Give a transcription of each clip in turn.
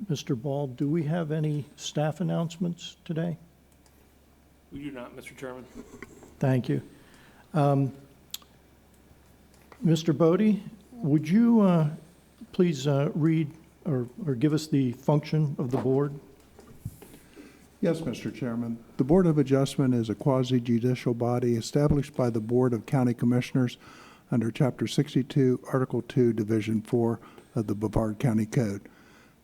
Mr. Ball, do we have any staff announcements today? We do not, Mr. Chairman. Thank you. Mr. Bodie, would you please read or give us the function of the board? Yes, Mr. Chairman. The Board of Adjustment is a quasi-judicial body established by the Board of County Commissioners under Chapter 62, Article 2, Division 4 of the Brevard County Code.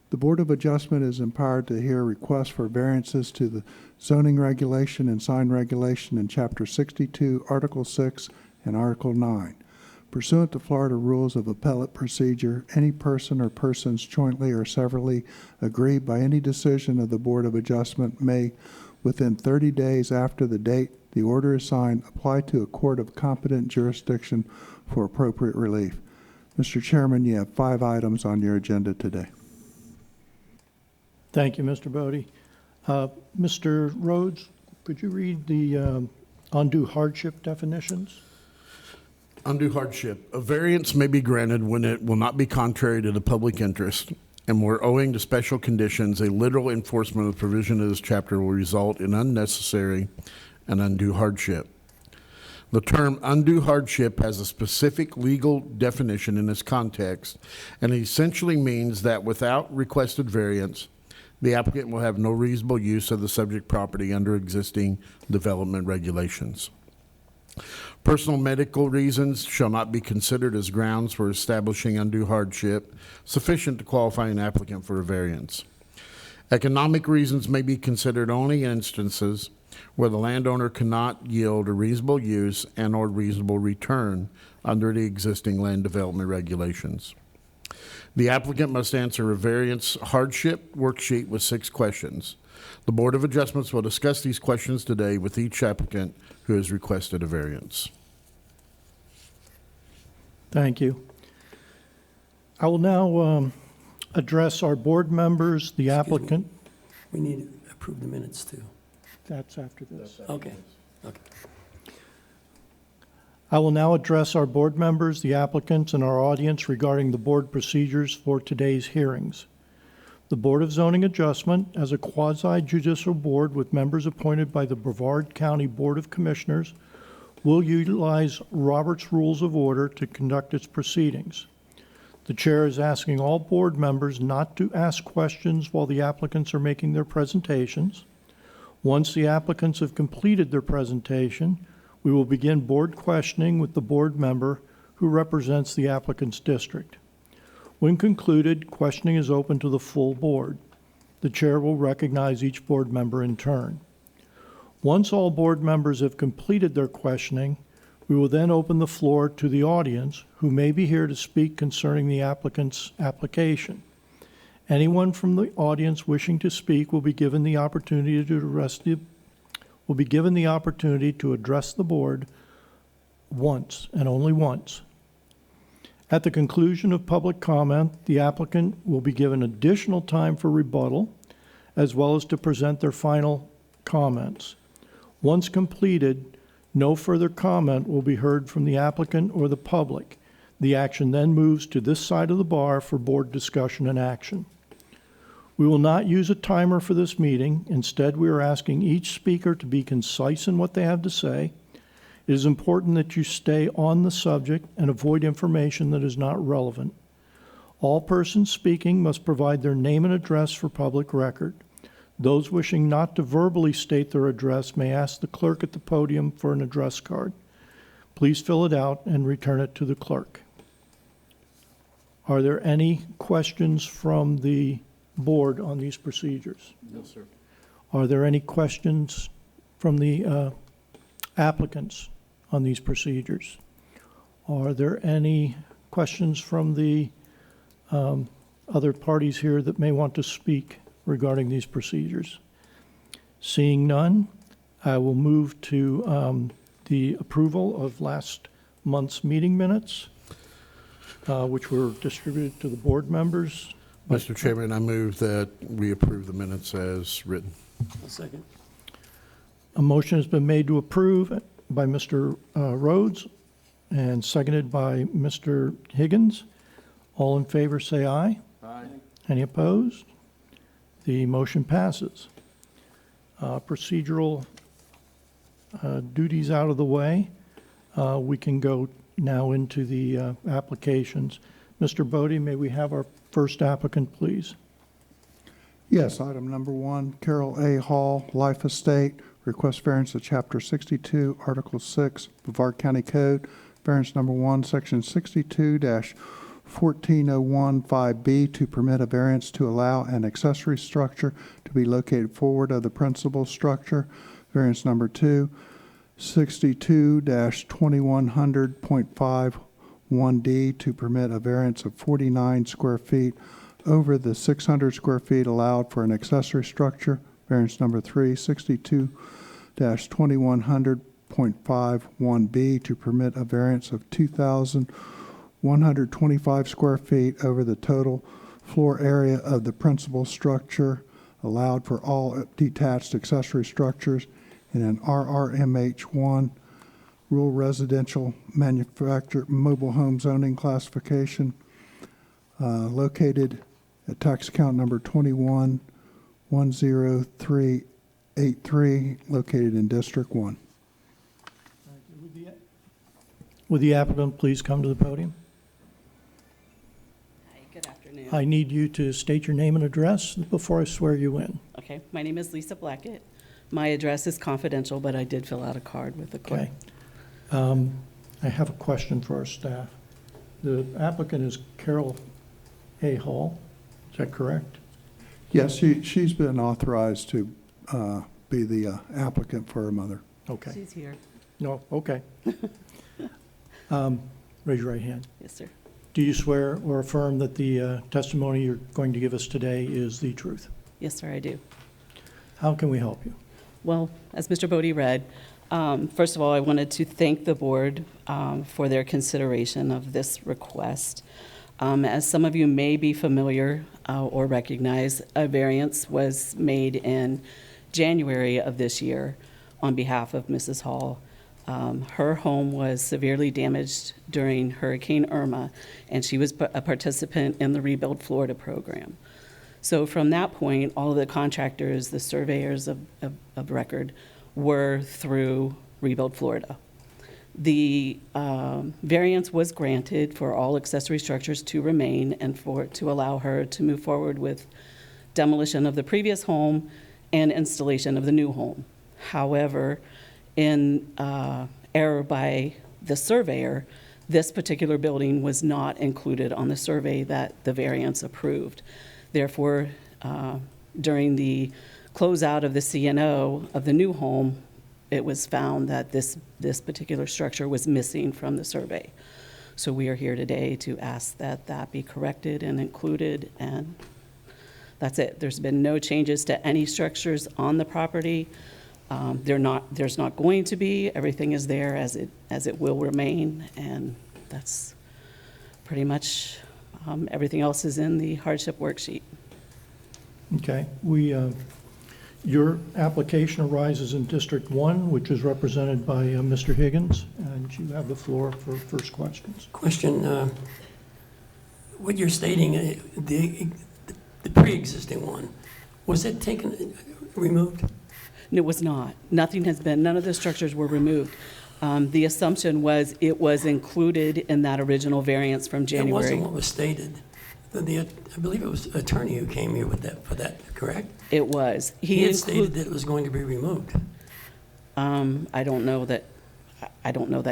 The Board of Adjustment is empowered to hear requests for variances to the zoning regulation and sign regulation in Chapter 62, Article 6, and Article 9. Pursuant to Florida Rules of Appellate Procedure, any person or persons jointly or severally aggrieved by any decision of the Board of Adjustment may, within 30 days after the date the order is signed, apply to a court of competent jurisdiction for appropriate relief. Mr. Chairman, you have 5 items on your agenda today. Thank you, Mr. Bodie. Mr. Rhodes, could you read the undue hardship definitions? Undue hardship. A variance may be granted when it will not be contrary to the public interest, and where owing to special conditions, a literal enforcement of the provision of this chapter will result in unnecessary and undue hardship. The term undue hardship has a specific legal definition in this context, and it essentially means that without requested variance, the applicant will have no reasonable use of the subject property under existing development regulations. Personal medical reasons shall not be considered as grounds for establishing undue hardship sufficient to qualify an applicant for a variance. Economic reasons may be considered only in instances where the landowner cannot yield a reasonable use and or reasonable return under the existing land development regulations. The applicant must answer a variance hardship worksheet with 6 questions. The Board of Adjustments will discuss these questions today with each applicant who has requested a variance. Thank you. I will now address our board members, the applicant. We need to approve the minutes too. That's after this. Okay. I will now address our board members, the applicants, and our audience regarding the board procedures for today's hearings. The Board of Zoning Adjustment, as a quasi-judicial board with members appointed by the Brevard County Board of Commissioners, will utilize Robert's Rules of Order to conduct its proceedings. The chair is asking all board members not to ask questions while the applicants are making their presentations. Once the applicants have completed their presentation, we will begin board questioning with the board member who represents the applicant's district. When concluded, questioning is open to the full board. The chair will recognize each board member in turn. Once all board members have completed their questioning, we will then open the floor to the audience who may be here to speak concerning the applicant's application. Anyone from the audience wishing to speak will be given the opportunity to address the board once and only once. At the conclusion of public comment, the applicant will be given additional time for rebuttal, as well as to present their final comments. Once completed, no further comment will be heard from the applicant or the public. The action then moves to this side of the bar for board discussion and action. We will not use a timer for this meeting. Instead, we are asking each speaker to be concise in what they have to say. It is important that you stay on the subject and avoid information that is not relevant. All persons speaking must provide their name and address for public record. Those wishing not to verbally state their address may ask the clerk at the podium for an address card. Please fill it out and return it to the clerk. Are there any questions from the board on these procedures? No, sir. Are there any questions from the applicants on these procedures? Are there any questions from the other parties here that may want to speak regarding these procedures? Seeing none, I will move to the approval of last month's meeting minutes, which were distributed to the board members. Mr. Chairman, I move that we approve the minutes as written. A second. A motion has been made to approve by Mr. Rhodes and seconded by Mr. Higgins. All in favor say aye. Any opposed? The motion passes. Procedural duties out of the way, we can go now into the applications. Mr. Bodie, may we have our first applicant, please? Yes, item number 1, Carol A. Hall, Life Estate, request variance of Chapter 62, Article 6, Brevard County Code, variance number 1, Section 62-14015B, to permit a variance to allow an accessory structure to be located forward of the principal structure. Variance number 2, 62-2100.51D, to permit a variance of 49 square feet over the 600 square feet allowed for an accessory structure. Variance number 3, 62-2100.51B, to permit a variance of 2,125 square feet over the total floor area of the principal structure allowed for all detached accessory structures in an RRMH1 rural residential manufactured mobile home zoning classification, located at tax account number 21-10383, located in District 1. Would the applicant please come to the podium? Hi, good afternoon. I need you to state your name and address before I swear you in. Okay, my name is Lisa Blackett. My address is confidential, but I did fill out a card with the clerk. Okay. I have a question for our staff. The applicant is Carol A. Hall, is that correct? Yes, she's been authorized to be the applicant for her mother. Okay. She's here. No, okay. Raise your right hand. Yes, sir. Do you swear or affirm that the testimony you're going to give us today is the truth? Yes, sir, I do. How can we help you? Well, as Mr. Bodie read, first of all, I wanted to thank the board for their consideration of this request. As some of you may be familiar or recognize, a variance was made in January of this year on behalf of Mrs. Hall. Her home was severely damaged during Hurricane Irma, and she was a participant in the Rebuild Florida program. So from that point, all of the contractors, the surveyors of record, were through Rebuild Florida. The variance was granted for all accessory structures to remain and to allow her to move forward with demolition of the previous home and installation of the new home. However, in error by the surveyor, this particular building was not included on the survey that the variance approved. Therefore, during the closeout of the CNO of the new home, it was found that this particular structure was missing from the survey. So we are here today to ask that that be corrected and included, and that's it. There's been no changes to any structures on the property. There's not going to be. Everything is there as it will remain, and that's pretty much everything else is in the hardship worksheet. Okay, your application arises in District 1, which is represented by Mr. Higgins, and you have the floor for first questions. Question, what you're stating, the pre-existing one, was it removed? It was not. Nothing has been, none of the structures were removed. The assumption was it was included in that original variance from It January. wasn't what was stated. I believe it was the attorney who came here with that, for that, correct? It was. He had stated that it was going to be removed. I don't know that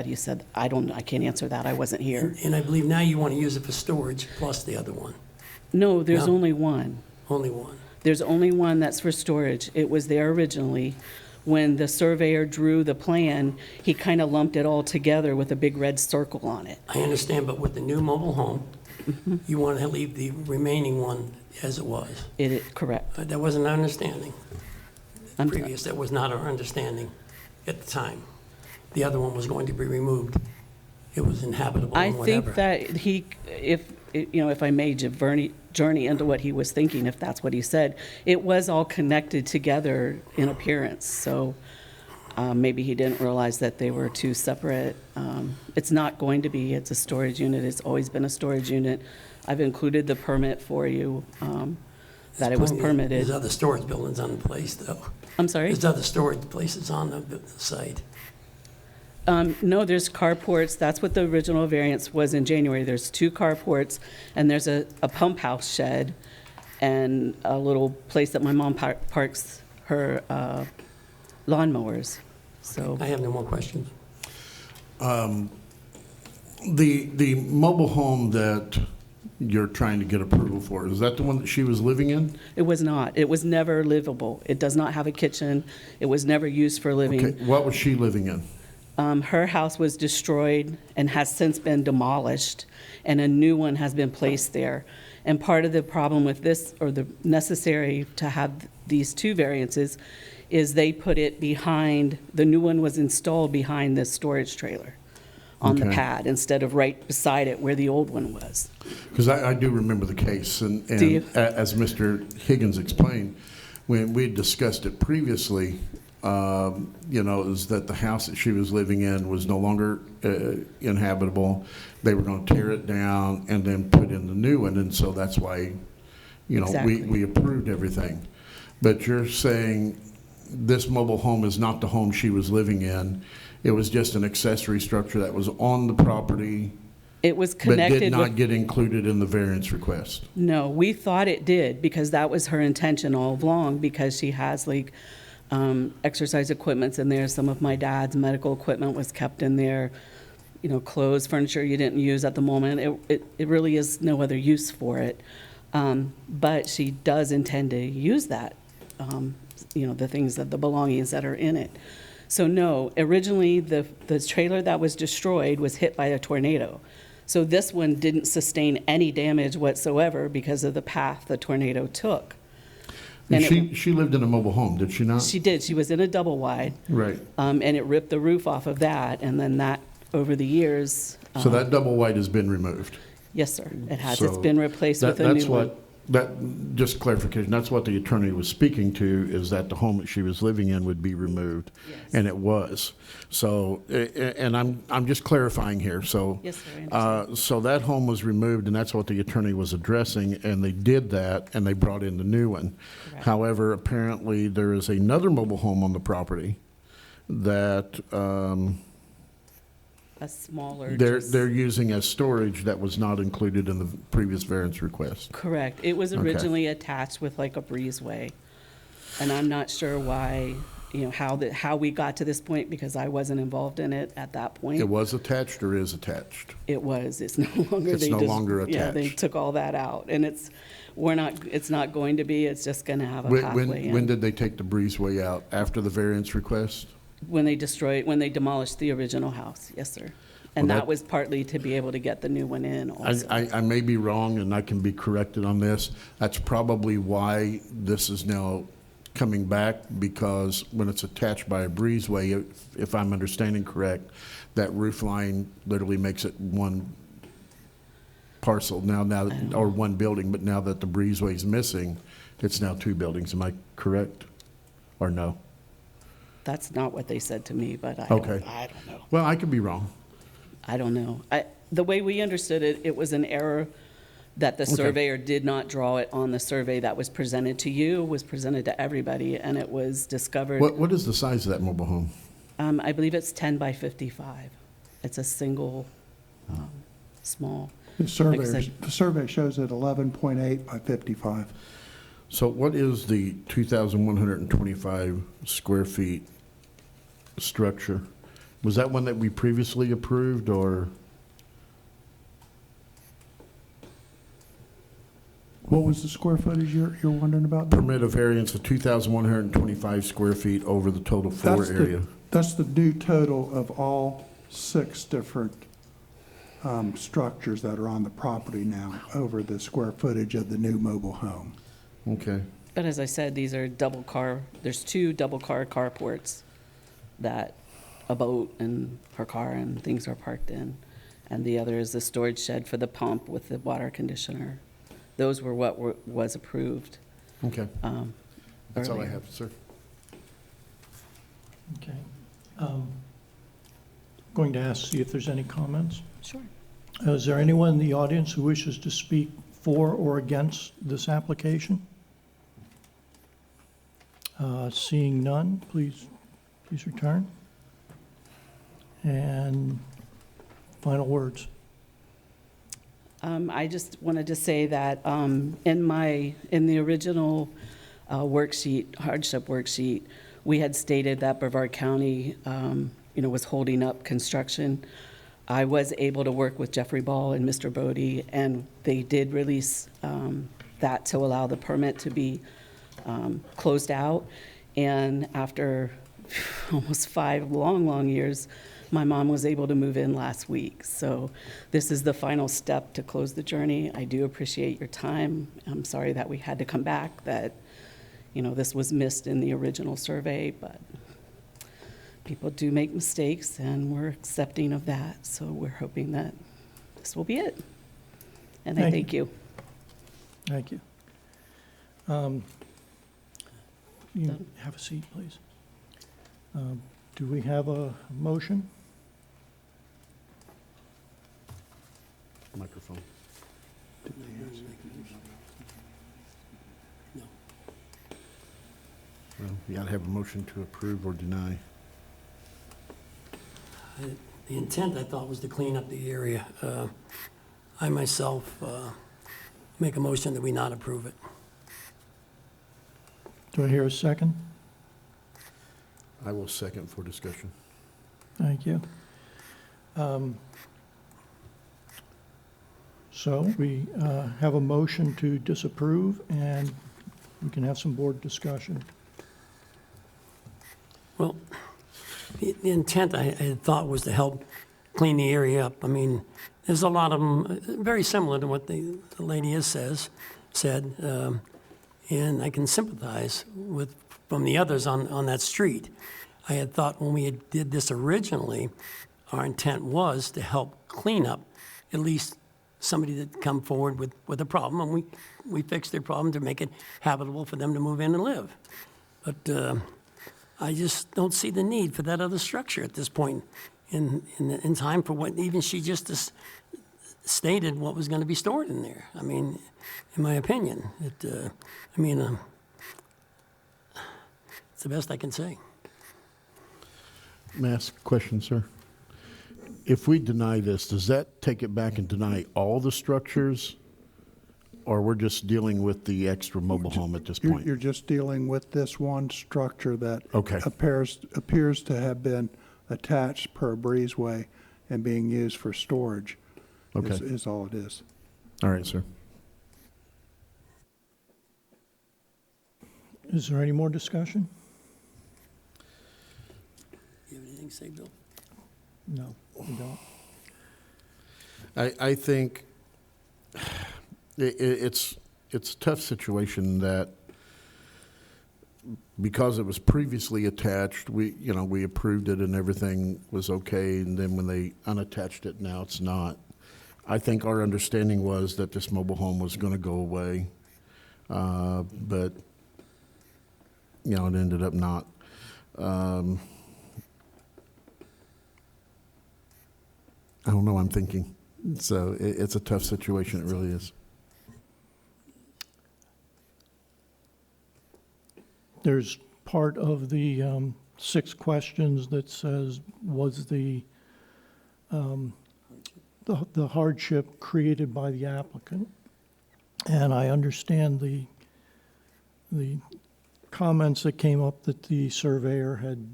he said, I can't answer that. I wasn't here. And I believe now you want to use it for storage plus the other one. No, there's No. only one. Only one. There's only one that's for storage. It was there originally. When the surveyor drew the plan, he kind of lumped it all together with a big red circle on it. I understand, but with the new mobile home, you want to leave the remaining one as it was. Correct. That wasn't our understanding. I'm- Previous, that was not our understanding at the time. The other one was going to be removed. It was inhabitable I and whatever. think that if I may journey into what he was thinking, if that's what he said, it was all connected together in appearance. So maybe he didn't realize that they were two separate. It's not going to be. It's a storage unit. It's always been a storage unit. I've included the permit for you, that it was There's permitted. other storage buildings on the place, though. I'm sorry? There's other storage places on the site. No, there's carports. That's what the original variance was in January. There's 2 carports, and there's a pump house shed and a little place that my mom parks her lawnmowers. So, I have no more questions. The mobile home that you're trying to get approval for, is that the one that she was living in? it was not. It was never livable. It does not have a kitchen. It was never used for living. Okay, what was she living in? Her house was destroyed and has since been demolished, and a new one has been placed there. And part of the problem with this, or the necessary to have these 2 variances, is they put it behind, the new one was installed behind the storage trailer on the Okay. pad instead of right beside it where the old one was. Because I do remember the case, and Do you? As Mr. Higgins explained, when we discussed it previously, is that the house that she was living in was no longer inhabitable. They were going to tear it down and then put in the new one, and so that's why, Exactly. we approved everything. But you're saying this mobile home is not the home she was living in. It was just an accessory structure that was on the property, It was but connected did not with, get included in the variance request. no, we thought it did because that was her intention all along, because she has like exercise equipments in there. Some of my dad's medical equipment was kept in there, clothes, furniture you didn't use at the moment. It really is no other use for it. But she does intend to use that, the things, the belongings that are in it. So no, originally the trailer that was destroyed was hit by a tornado. So this one didn't sustain any damage whatsoever because of the path the tornado took. And She lived in a mobile home, did she not? She did. She was in a double wide, Right. and it ripped the roof off of that. And then that, over the years, So that double wide has been removed. yes, sir, it has. It's So been replaced That- with a new That's one. what, just clarification, that's what the attorney was speaking to, is that the home that she was living in would be removed. Yes. And it was. So, and I'm just clarifying here, so. Yes, sir, I understand. So that home was removed, and that's what the attorney was addressing, and they did that, and they brought in the new one. Correct. However, apparently, there is another mobile home on the property that, A smaller. they're just- using as storage that was not included in the previous variance request. Correct. It was Okay. originally attached with like a breezeway. And I'm not sure why, how we got to this point, because I wasn't involved in it at that point. It was attached or is attached? It was. It's no longer. It's they no just- longer Yeah, they attached. took all that out, and it's not going to be. It's just going to have a When, pathway in. when did they take the breezeway out? After the variance request? When they demolished the original house, yes, sir. And Well, that was partly to be able to get the new one in also. I may be wrong, and I can be corrected on this. That's probably why this is now coming back, because when it's attached by a breezeway, if I'm understanding correct, that roof line literally makes it one parcel now, or one building, but now that the breezeway is missing, it's now 2 buildings. Am I correct? Or no? That's not what they said to me, but I Okay. don't know. Well, I could be wrong. I don't know. The way we understood it, it was an error that the Okay. surveyor did not draw it on the survey that was presented to you, was presented to everybody, and it was discovered. What is the size of that mobile home? I believe it's 10 by 55. It's a single, small. The Like I survey, said- the survey shows it 11.8 by 55. So what is the 2,125 square feet structure? Was that one that we previously approved, or? What was the square footage you're wondering about? Permit a variance of 2,125 square feet over the total floor That's the- area. That's the new total of all 6 different structures that are on the property now over the square footage of the new mobile home. Okay. But as I said, these are there's 2 double car carports that a boat and her car and things are parked in. And the other is the storage shed for the pump with the water conditioner. Those were what was approved Okay. That's all I earlier. have, sir. Okay. Going to see if there's any comments. Sure. Is there anyone in the audience who wishes to speak for or against this application? Seeing none, please return. And final words. I just wanted to say that in the original worksheet, hardship worksheet, we had stated that Brevard County, was holding up construction. I was able to work with Jeffrey Ball and Mr. Bodie, and they did release that to allow the permit to be closed out. And after almost 5 long years, my mom was able to move in last week. So this is the final step to close the journey. I do appreciate your time. I'm sorry that we had to come back, that, this was missed in the original survey, but people do make mistakes, and we're accepting of that. So we're hoping that this will be it. And I thank you. Thank you. You have a seat, please. Do we have a motion? Microphone. No. Well, you got to have a motion to approve or deny. The intent, I thought, was to clean up the area. I myself make a motion that we not approve it. Do I hear a second? I will second for discussion. Thank you. So we have a motion to disapprove, and we can have some board discussion. Well, the intent I had thought was to help clean the area up. I mean, there's a lot of them, very similar to what the lady has said, and I can sympathize with from the others on that street. I had thought when we did this originally, our intent was to help clean up at least somebody that come forward with a problem, and we fixed their problem to make it habitable for them to move in and live. But I just don't see the need for that other structure at this point in time for what even she just stated what was going to be stored in there. I mean, in my opinion, it's the best I can say. May I ask a question, sir? If we deny this, does that take it back and deny all the structures? Or we're just dealing with the extra mobile home at this point? You're just dealing with this one structure that Okay. appears to have been attached per breezeway and being used for storage. Okay. Is all it is. All right, sir. Is there any more discussion? You have anything to say, Bill? No, we don't. I think it's a tough situation that because it was previously attached, we approved it and everything was okay, and then when they unattached it, now it's not. I think our understanding was that this mobile home was going to go away, but it ended up not. I don't know, I'm thinking. So it's a tough situation, it really is. There's part of the 6 questions that says, was the hardship created by the applicant? And I understand the comments that came up that the surveyor had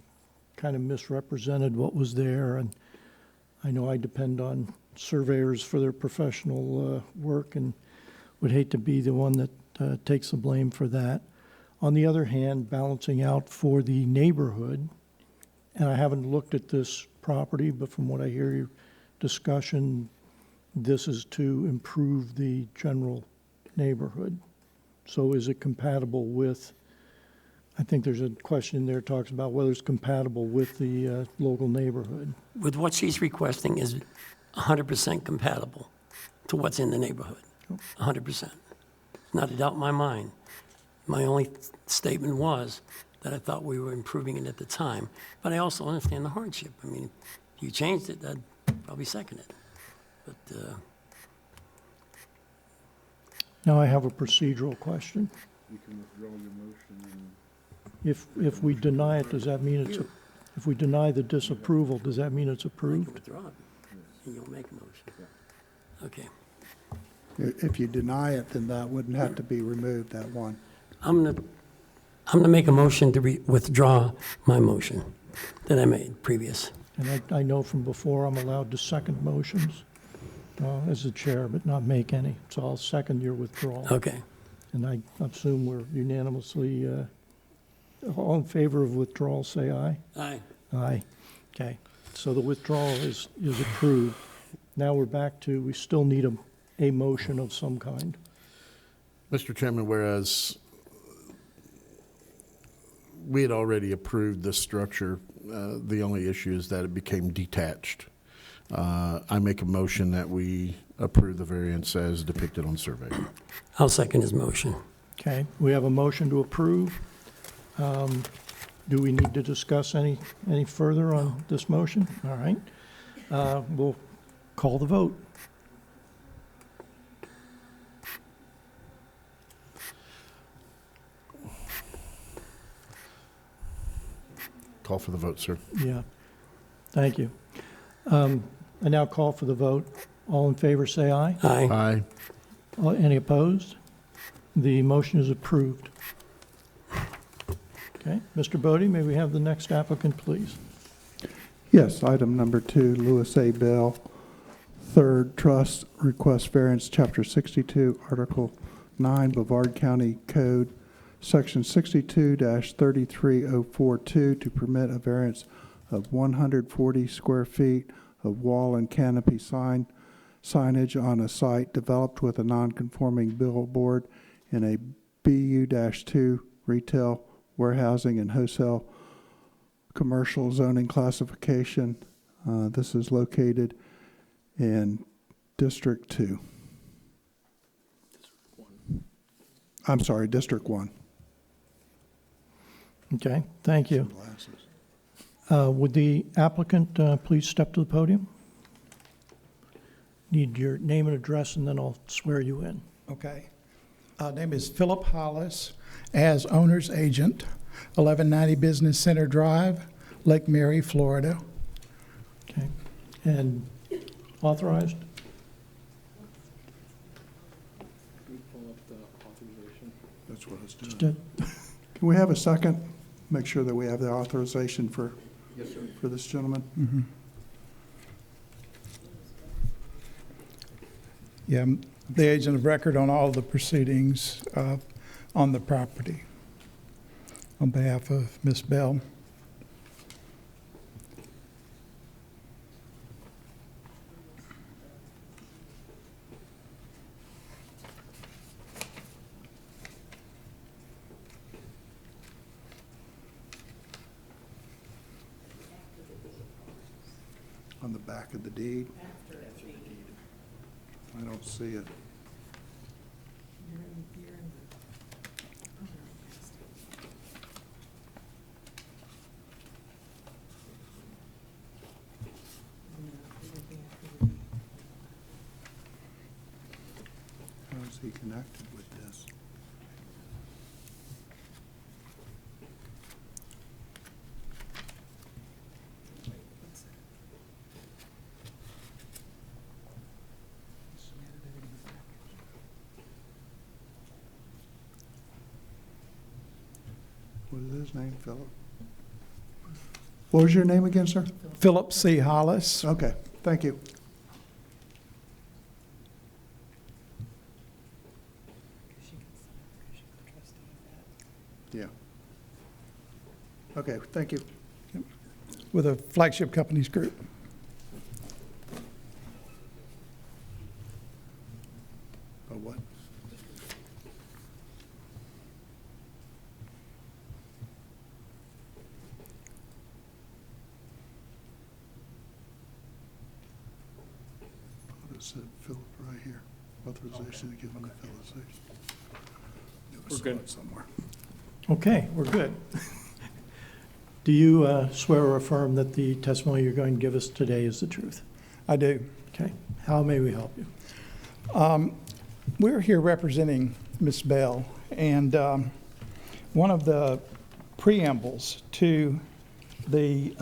kind of misrepresented what was there, and I know I depend on surveyors for their professional work and would hate to be the one that takes the blame for that. On the other hand, balancing out for the neighborhood, and I haven't looked at this property, but from what I hear your discussion, this is to improve the general neighborhood. So is it compatible with, I think there's a question in there that talks about whether it's compatible with the local neighborhood. With what she's requesting is 100% compatible to what's in the neighborhood. 100%. Not a doubt in my mind. My only statement was that I thought we were improving it at the time, but I also understand the hardship. I mean, if you changed it, I'd probably second it. But Now I have a procedural question. You can withdraw your motion If we deny it, does that mean it's, if we deny the disapproval, does that mean it's You can approved? withdraw it, and you'll make a motion. Okay. If you deny it, then that wouldn't have to be removed, that one. I'm gonna make a motion to withdraw my motion that I made previous. And I know from before I'm allowed to second motions as the chair, but not make any. So I'll second your withdrawal. Okay. And I assume we're unanimously, all in favor of withdrawal, say aye. Aye. Aye. Okay. So the withdrawal is approved. Now we're back to, we still need a motion of some kind. Mr. Chairman, whereas we had already approved this structure, the only issue is that it became detached. I make a motion that we approve the variance as depicted on survey. I'll second his motion. Okay, we have a motion to approve. Do we need to discuss any further on this motion? All right. We'll call the vote. Call for the vote, sir. Yeah, thank you. I now call for the vote. All in favor, say aye. Aye. Aye. Any opposed? The motion is approved. Okay, Mr. Bodie, may we have the next applicant, please? Yes, item number 2, Louis A. Bell, Third Trust, request variance, Chapter 62, Article 9, Brevard County Code, Section 62-33042, to permit a variance of 140 square feet of wall and canopy signage on a site developed with a non-conforming billboard in a BU-2 retail, warehousing, and wholesale commercial zoning classification. This is located in District 2. I'm sorry, District 1. Okay, thank you. Would the applicant please step to the podium? Need your name and address, and then I'll swear you in. Okay. Name is Philip Hollis, as owner's agent, 1190 Business Center Drive, Lake Mary, Florida. Okay, and authorized? That's what it's Just doing. Can we have a second? Make sure that we have the authorization for this gentleman. Yeah, I'm the agent of record on all the proceedings on the property on behalf of Ms. Bell. On the back of the deed. I don't see it. How is he connected with this? What is his name, Philip? What was your name again, sir? Philip C. Hollis. Okay, thank you. Yeah. Okay, thank you. With a Flagship Companies Group. Oh, what? What it said, Philip, right here. Authorization to give an authorization. We're good. Somewhere. Okay, we're good. Do you swear or affirm that the testimony you're going to give us today is the truth? I do. Okay, how may we help you? we're here representing Ms. Bell, and one of the preambles to the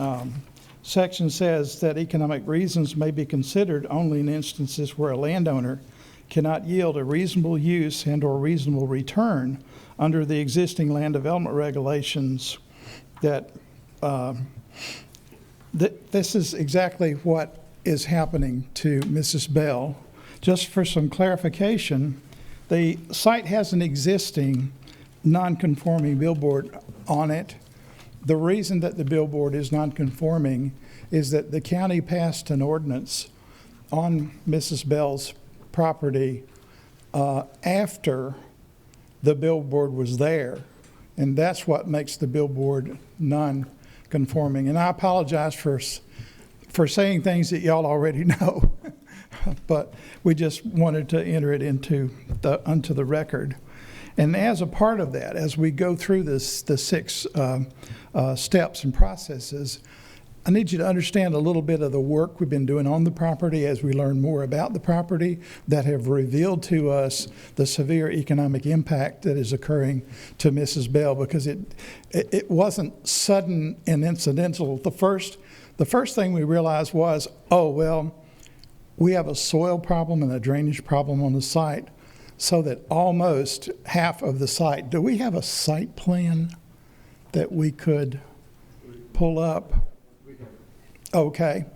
section says that economic reasons may be considered only in instances where a landowner cannot yield a reasonable use and/or reasonable return under the existing land development regulations. That this is exactly what is happening to Mrs. Bell. Just for some clarification, the site has an existing non-conforming billboard on it. The reason that the billboard is non-conforming is that the county passed an ordinance on Mrs. Bell's property after the billboard was there, and that's what makes the billboard non-conforming. And I apologize for saying things that y'all already know, but we just wanted to enter it onto the record. And as a part of that, as we go through the 6 steps and processes, I need you to understand a little bit of the work we've been doing on the property as we learn more about the property that have revealed to us the severe economic impact that is occurring to Mrs. Bell, because it wasn't sudden and incidental. The first thing we realized was, oh, well, we have a soil problem and a drainage problem on the site, so that almost half of the site. Do we have a site plan that we could pull up? Okay.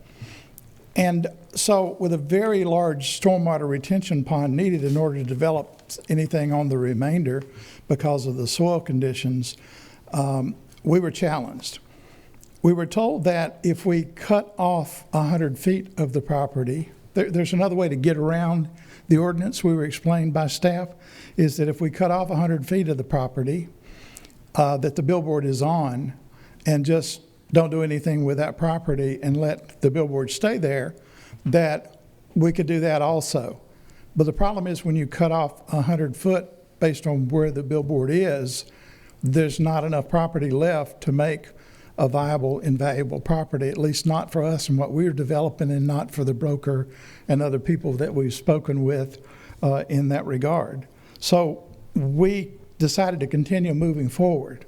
And so with a very large stormwater retention pond needed in order to develop anything on the remainder because of the soil conditions, we were challenged. We were told that if we cut off 100 feet of the property, there's another way to get around the ordinance we were explained by staff, is that if we cut off 100 feet of the property that the billboard is on and just don't do anything with that property and let the billboard stay there, that we could do that also. But the problem is when you cut off 100 foot based on where the billboard is, there's not enough property left to make a viable and valuable property, at least not for us and what we're developing, and not for the broker and other people that we've spoken with in that regard. So we decided to continue moving forward.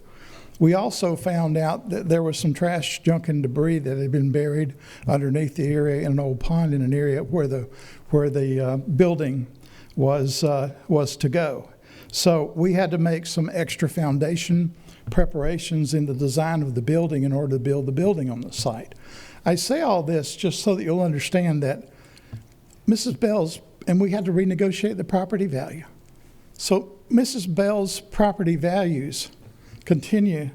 We also found out that there was some trash, junk, and debris that had been buried underneath the area in an old pond in an area where the building was to go. So we had to make some extra foundation preparations in the design of the building in order to build the building on the site. I say all this just so that you'll understand that Mrs. Bell's, and we had to renegotiate the property value. So Mrs. Bell's property values continue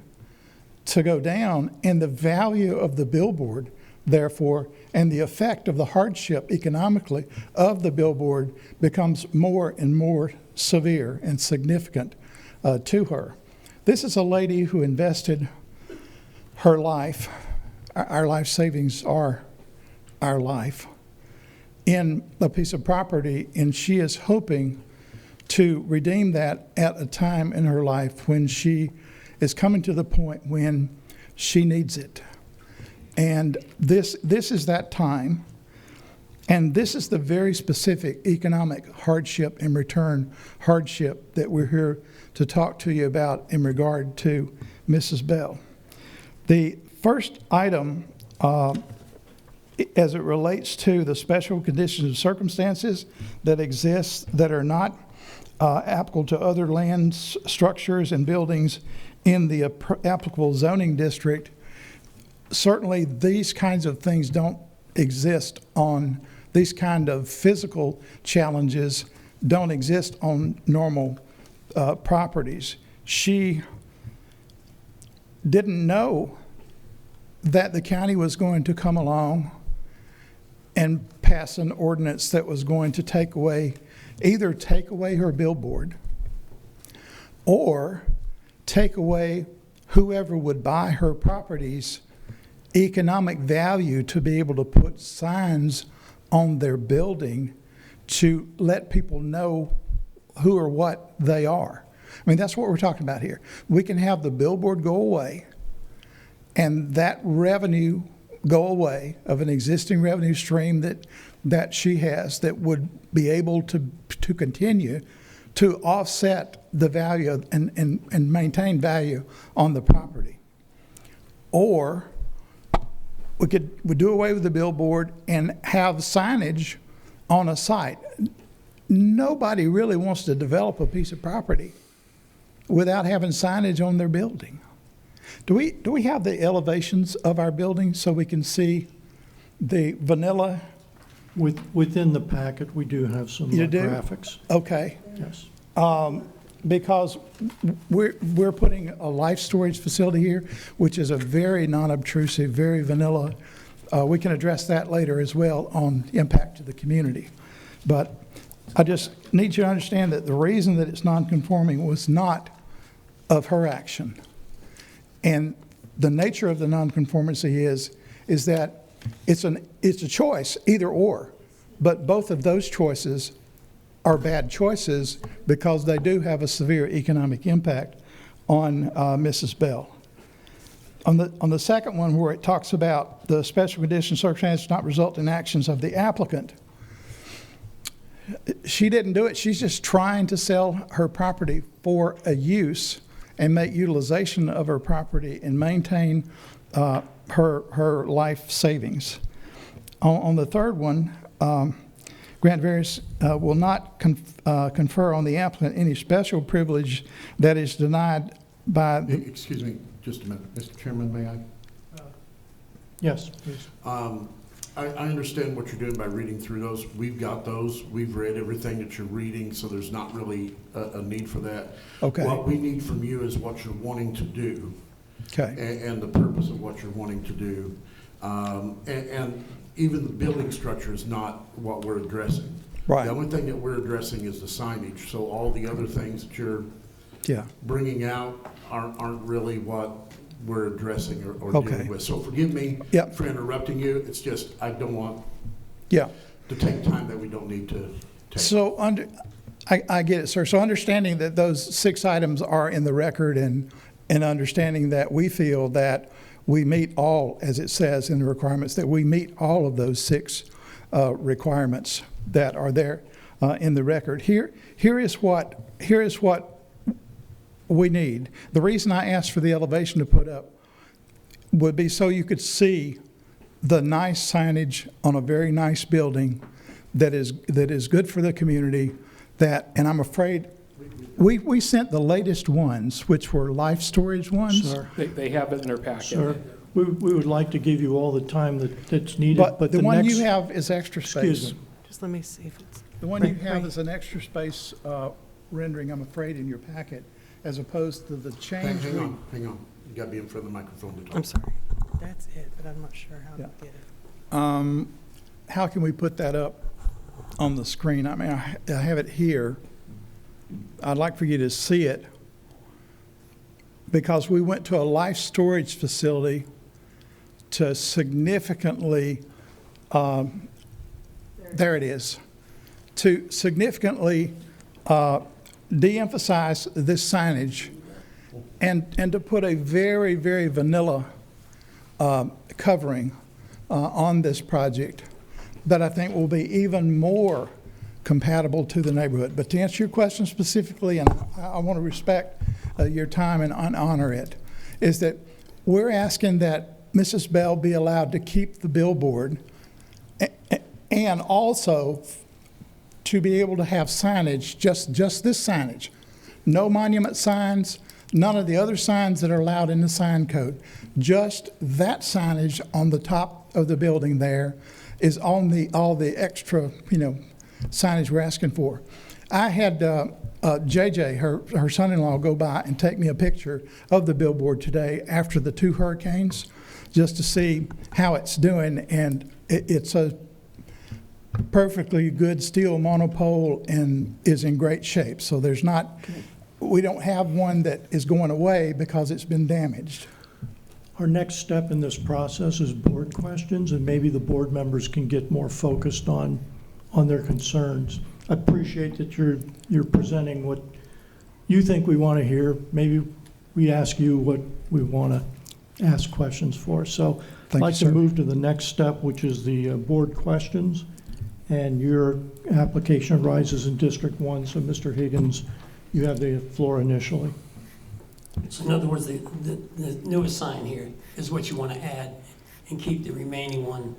to go down, and the value of the billboard, therefore, and the effect of the hardship economically of the billboard becomes more and more severe and significant to her. This is a lady who invested her life, our life savings are our life, in a piece of property, and she is hoping to redeem that at a time in her life when she is coming to the point when she needs it. And this is that time, and this is the very specific economic hardship and return hardship that we're here to talk to you about in regard to Mrs. Bell. The first item, as it relates to the special conditions and circumstances that exist that are not applicable to other land structures and buildings in the applicable zoning district, certainly these kinds of things don't exist on, these kind of physical challenges don't exist on normal properties. She didn't know that the county was going to come along and pass an ordinance that was going to either take away her billboard or take away whoever would buy her property's economic value to be able to put signs on their building to let people know who or what they are. I mean, that's what we're talking about here. We can have the billboard go away, and that revenue go away of an existing revenue stream that she has that would be able to continue to offset the value and maintain value on the property. Or we do away with the billboard and have signage on a site. Nobody really wants to develop a piece of property without having signage on their building. Do we have the elevations of our building so we can see the vanilla? Within the packet, we do have some You do? graphics. Okay. Yes. Because we're putting a life storage facility here, which is a very non-obtrusive, very vanilla. We can address that later as well on impact to the community. But I just need you to understand that the reason that it's non-conforming was not of her action. And the nature of the nonconformity is that it's a choice, either or. But both of those choices are bad choices because they do have a severe economic impact on Mrs. Bell. On the second one, where it talks about the special conditions, circumstances not result in actions of the applicant, she didn't do it. She's just trying to sell her property for a use and make utilization of her property and maintain her life savings. On the third one, grant variance will not confer on the applicant any special privilege that is denied by the... Excuse me, just a minute. Mr. Chairman, may I? Yes, please. I understand what you're doing by reading through those. We've got those. We've read everything that you're reading, so there's not really a need for that. Okay. What we need from you is what you're wanting to do. Okay. And the purpose of what you're wanting to do. And even the building structure is not what we're addressing. Right. The only thing that we're addressing is the signage. So all the other things that you're bringing out aren't really what we're addressing or dealing with. So forgive me for interrupting you. It's just I don't want to take time that we don't need to take. So I get it, sir. So understanding that those 6 items are in the record and understanding that we feel that we meet all, as it says in the requirements, that we meet all of those 6 requirements that are there in the record. Here is what we need. The reason I asked for the elevation to put up would be so you could see the nice signage on a very nice building that is good for the community. And I'm afraid we sent the latest ones, which were life storage ones. Sir, They have it in their packet. sir, we would like to give you all the time that's needed, But the one next, you have is extra space. excuse me, Just let me see if it's, The one you have is an extra space rendering, I'm afraid, in your packet, as opposed to the change. Hang on. You got to be in front of the microphone to talk. I'm sorry. That's it, but I'm not sure how to get it. How can we put that up on the screen? I mean, I have it here. I'd like for you to see it because we went to a life storage facility to significantly, there it is, to significantly de-emphasize this signage and to put a very, very vanilla covering on this project that I think will be even more compatible to the neighborhood. But to answer your question specifically, and I want to respect your time and honor it, is that we're asking that Mrs. Bell be allowed to keep the billboard and also to be able to have signage, just this signage. No monument signs, none of the other signs that are allowed in the sign code. Just that signage on the top of the building there is on all the extra, signage we're asking for. I had JJ, her son-in-law, go by and take me a picture of the billboard today after the 2 hurricanes, just to see how it's doing, and it's a perfectly good steel monopole and is in great shape. So we don't have one that is going away because it's been damaged. our next step in this process is board questions, and maybe the board members can get more focused on their concerns. I appreciate that you're presenting what you think we want to hear. Maybe we ask you what we want to ask questions for. So I'd you, like to sir. move to the next step, which is the board questions. And your application arises in District 1, so Mr. Higgins, you have the floor initially. So in other words, the newest sign here is what you want to add and keep the remaining one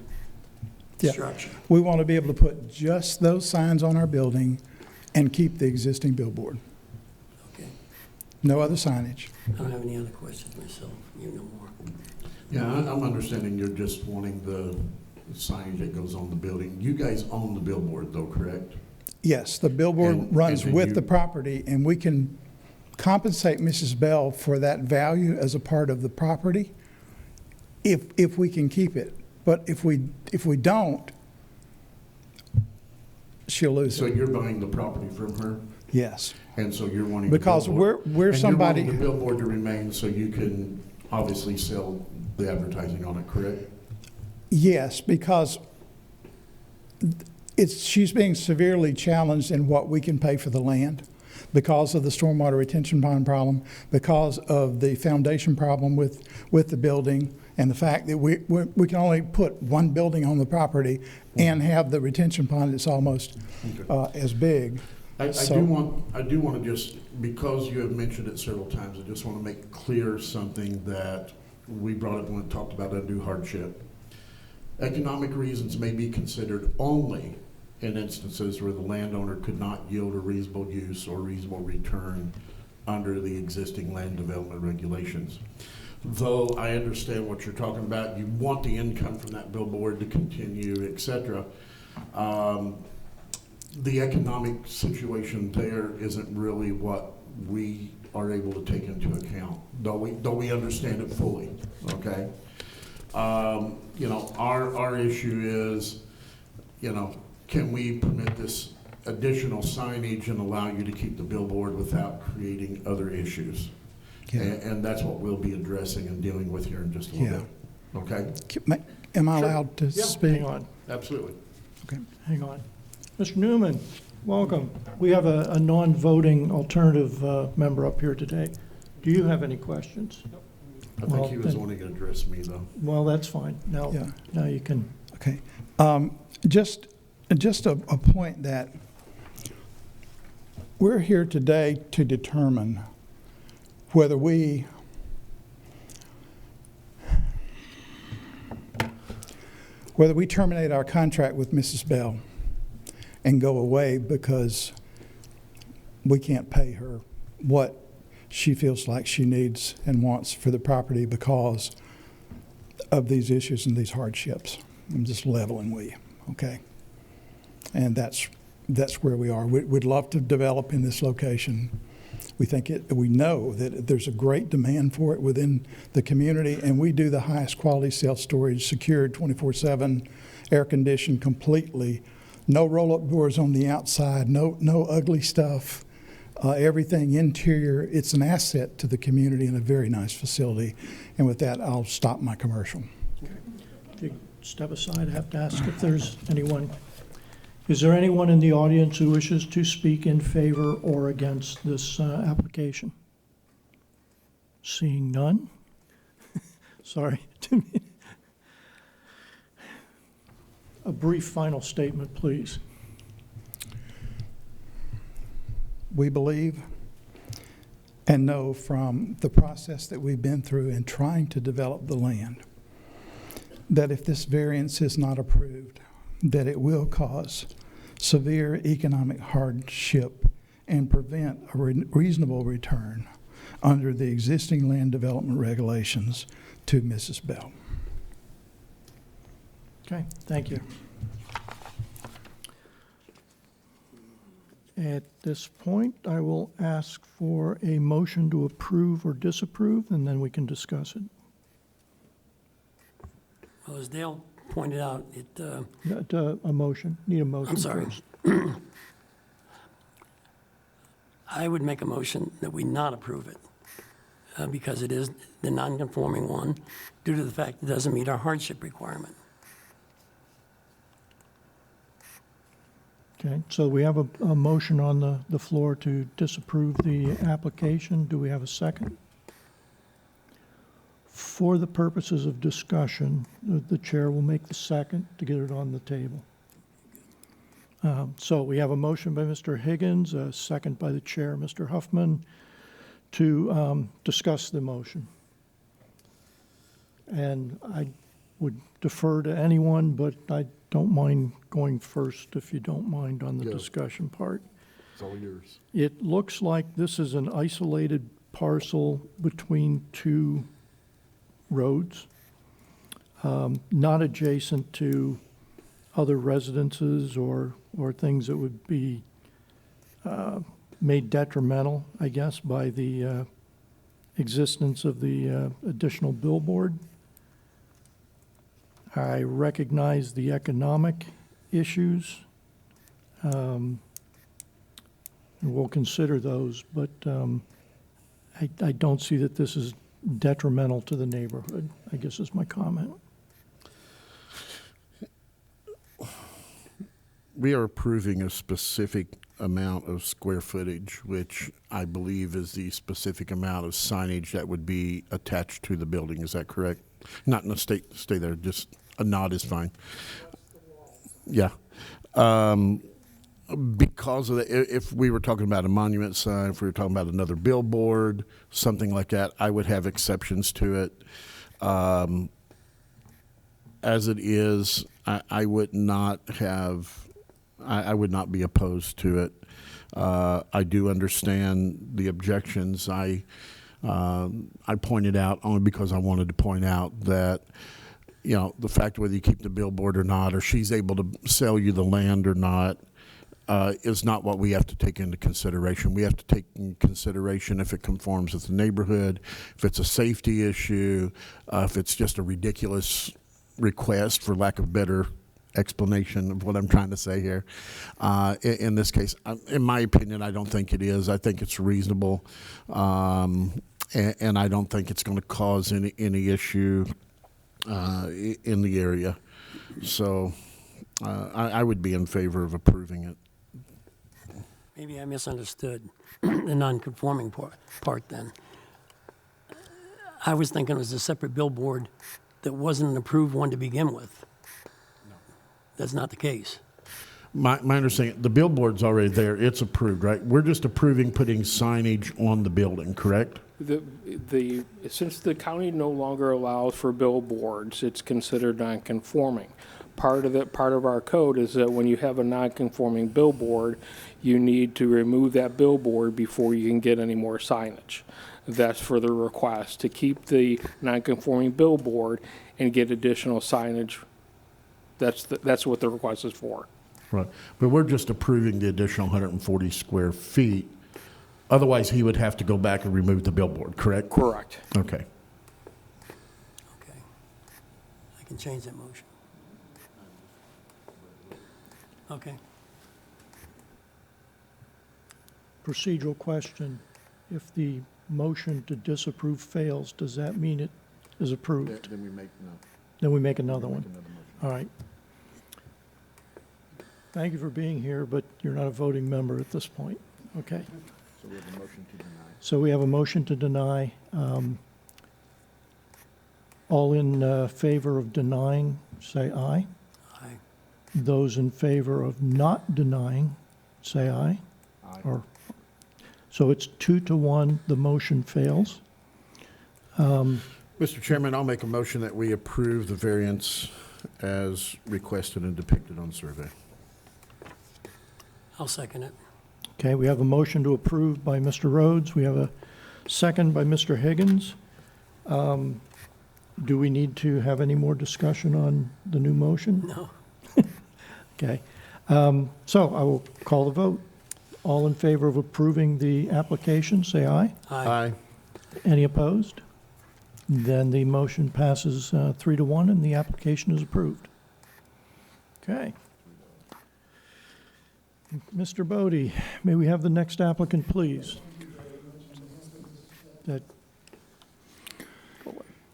Yeah. structure. We want to be able to put just those signs on our building and keep the existing billboard. Okay. No other signage. I don't have any other questions myself. You know more. Yeah, I'm understanding you're just wanting the signage that goes on the building. You guys own the billboard though, correct? Yes, the billboard And- runs and with you- the property, and we can compensate Mrs. Bell for that value as a part of the property if we can keep it. But if we don't, she'll lose So it. you're buying the property from her, Yes, and so you're wanting the because billboard- we're and somebody. you're wanting the billboard to remain so you can obviously sell the advertising on it, correct? Yes, because she's being severely challenged in what we can pay for the land because of the stormwater retention pond problem, because of the foundation problem with the building, and the fact that we can only put one building on the property and have the retention pond that's almost as big. I So- do want to just, because you have mentioned it several times, I just want to make clear something that we brought up when we talked about undue hardship. Economic reasons may be considered only in instances where the landowner could not yield a reasonable use or reasonable return under the existing land development regulations. Though I understand what you're talking about, you want the income from that billboard to continue, et cetera. The economic situation there isn't really what we are able to take into account, though we understand it fully, okay? You know, our issue is, you know, can we permit this additional signage and allow you to keep the billboard without creating other issues? Yeah. And that's what we'll be addressing and dealing with here in just a little bit, okay? Am I Sure. allowed to Yeah, speak? Hang on, Absolutely. Okay. hang on. Mr. Newman, welcome. We have a non-voting alternative member up here today. Do you have any questions? I Well, think he was then- wanting to address me, though. Well, that's fine. Now you can. Okay. Just a point that we're here today to determine whether we terminate our contract with Mrs. Bell and go away because we can't pay her what she feels like she needs and wants for the property because of these issues and these hardships. I'm just leveling with you, okay? And that's where we are. We'd love to develop in this location. We know that there's a great demand for it within the community, and we do the highest quality self-storage, secured 24/7, air-conditioned completely, no roll-up doors on the outside, no ugly stuff, everything interior. It's an asset to the community and a very nice facility. And with that, I'll stop my commercial. If you step aside, I have to ask if there's anyone. Is there anyone in the audience who wishes to speak in favor or against this application? Seeing none? Sorry. A brief final statement, please. We believe and know from the process that we've been through in trying to develop the land that if this variance is not approved, that it will cause severe economic hardship and prevent a reasonable return under the existing land development regulations to Mrs. Bell. Okay, thank you. At this point, I will ask for a motion to approve or disapprove, and then we can discuss it. Well, as Dale pointed out, A motion, need a motion I'm sorry. first. I would make a motion that we not approve it because it is the non-conforming one due to the fact it doesn't meet our hardship requirement. Okay, so we have a motion on the floor to disapprove the application. Do we have a second? for the purposes of discussion, the chair will make the second to get it on the table. So we have a motion by Mr. Higgins, a second by the chair, Mr. Huffman, to discuss the motion. And I would defer to anyone, but I don't mind going first, if you don't mind, on the Go. discussion part. It's all yours. It looks like this is an isolated parcel between two roads, not adjacent to other residences or things that would be made detrimental, I guess, by the existence of the additional billboard. I recognize the economic issues. And we'll consider those, but I don't see that this is detrimental to the neighborhood, I guess is my comment. We are approving a specific amount of square footage, which I believe is the specific amount of signage that would be attached to the building. Is that correct? Not in a stay there, just a nod is fine. Yeah. Because of the, if we were talking about a monument sign, if we were talking about another billboard, something like that, I would have exceptions to it. As it is, I would not have, I would not be opposed to it. I do understand the objections. I pointed out only because I wanted to point out that, you know, the fact whether you keep the billboard or not, or she's able to sell you the land or not, is not what we have to take into consideration. We have to take in consideration if it conforms with the neighborhood, if it's a safety issue, if it's just a ridiculous request, for lack of better explanation of what I'm trying to say here. In this case, in my opinion, I don't think it is. I think it's reasonable, and I don't think it's going to cause any issue in the area. So I would be in favor of approving it. Maybe I misunderstood the non-conforming part then. I was thinking it was a separate billboard that wasn't an approved one to begin with. No. That's not the case. My understanding, the billboard's already there. It's approved, right? We're just approving putting signage on the building, correct? Since the county no longer allows for billboards, it's considered non-conforming. Part of our code is that when you have a non-conforming billboard, you need to remove that billboard before you can get any more signage. That's for the request, to keep the non-conforming billboard and get additional signage. That's what the request is for. Right. But we're just approving the additional 140 square feet. Otherwise, he would have to go back and remove the billboard, correct? Correct. Okay. Okay. I can change that motion. Okay. Procedural question. If the motion to disapprove fails, does that mean it is approved? Then we make no. Then we make another one. All right. Thank you for being here, but you're not a voting member at this point. Okay. So we have a motion to deny. So we have a motion to deny. All in favor of denying, say aye. Aye. Those in favor of not denying, say aye. Aye. So it's 2-1, the motion fails. Mr. Chairman, I'll make a motion that we approve the variance as requested and depicted on survey. I'll second it. Okay, we have a motion to approve by Mr. Rhodes. We have a second by Mr. Higgins. Do we need to have any more discussion on the new motion? No. Okay. So I will call the vote. All in favor of approving the application, say aye. Aye. Any opposed? Then the motion passes 3-1 and the application is approved. Okay. Mr. Bodie, may we have the next applicant, please? That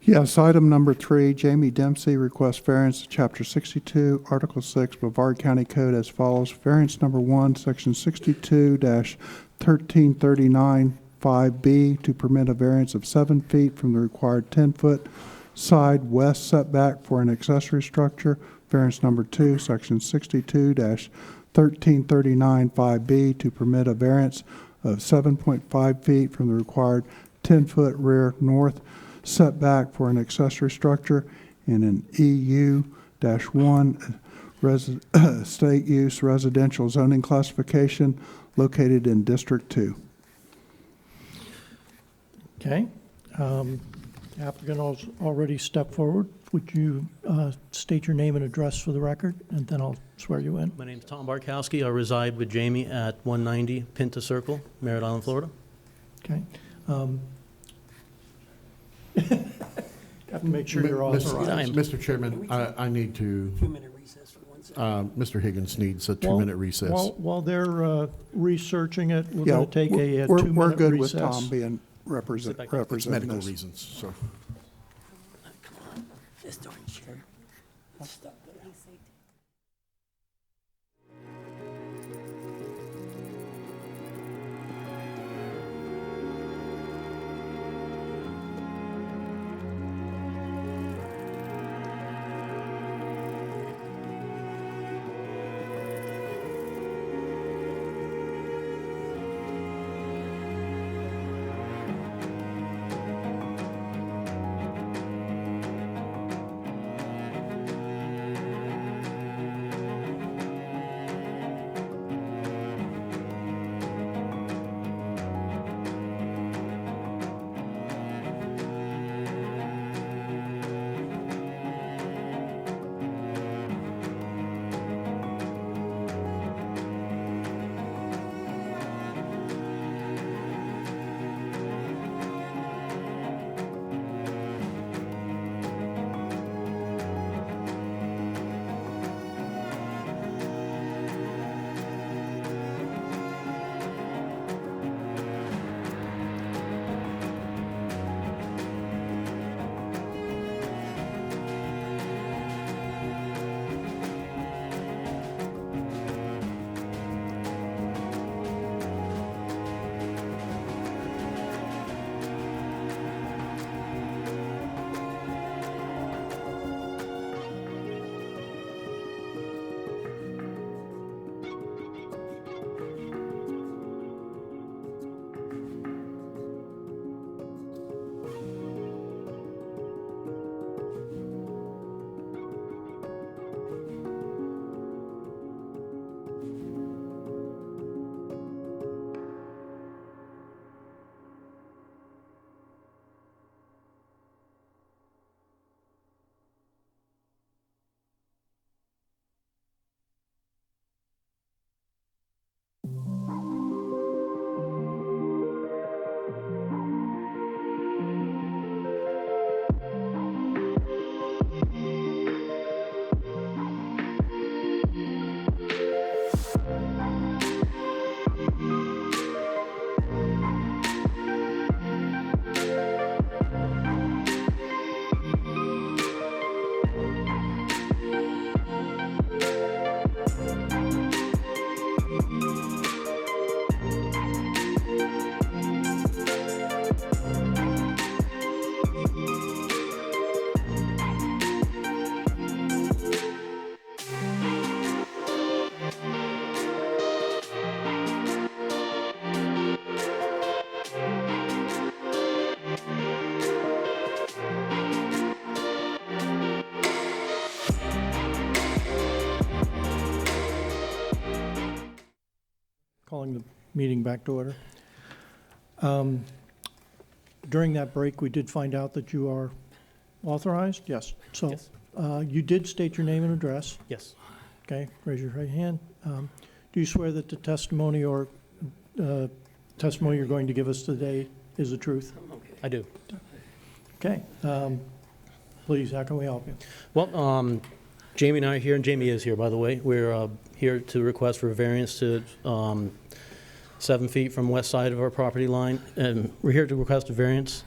Yes, item number 3, Jamie Dempsey requests variance to Chapter 62, Article 6, Brevard County Code as follows. Variance number 1, Section 62-1339 5B to permit a variance of 7 feet from the required 10-foot side west setback for an accessory structure. Variance number 2, section 62-1339 5B to permit a variance of 7.5 feet from the required 10-foot rear north setback for an accessory structure in an EU-1 state use residential zoning classification located in District 2. Okay. Applicant has already stepped forward. Would you state your name and address for the record, and then I'll swear you in? My name's Tom Barkowski. I reside with Jamie at 190 Pinta Circle, Merritt Island, Florida. Okay. Have to make sure you're authorized. Mr. Chairman, I need to, 2-minute recess for 1 second. Mr. Higgins needs a 2-minute recess. While they're researching it, we're Yeah, going to take a we're 2-minute good with recess. Tom being It's representing medical this. reasons, so. Come on, this darn chair. It's stuck there. Calling the meeting back to order. During that break, we did find out that you are authorized? Yes. So Yes. you did state your name and address. Yes, Okay, raise your right hand. Do you swear that the testimony or testimony you're going to give us today is the truth? I do. Okay. Please, how can we help you? Well, Jamie and I are here, and Jamie is here, by the way. We're here to request for a variance to 7 feet from west side of our property line. And we're here to request a variance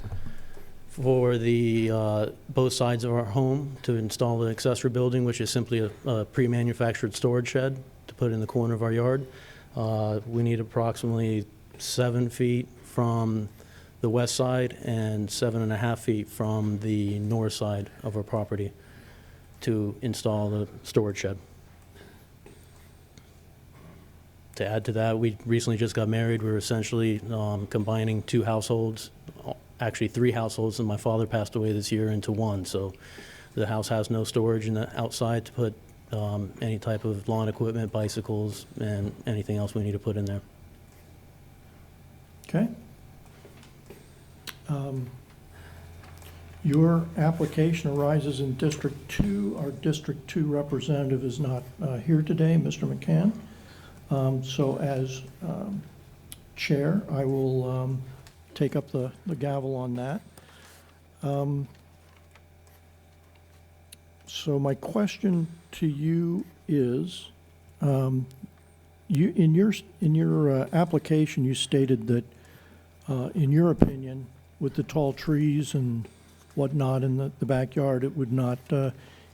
for the both sides of our home to install an accessory building, which is simply a pre-manufactured storage shed to put in the corner of our yard. We need approximately 7 feet from the west side and 7.5 feet from the north side of our property to install the storage shed. To add to that, we recently just got married. We're essentially combining 2 households, actually 3 households, and my father passed away this year, into one. So the house has no storage in the outside to put any type of lawn equipment, bicycles, and anything else we need to put in there. Okay. Your application arises in District 2. Our District 2 representative is not here today, Mr. McCann. So as chair, I will take up the gavel on that. So my question to you is, you in your application, you stated that, in your opinion, with the tall trees and whatnot in the backyard, it would not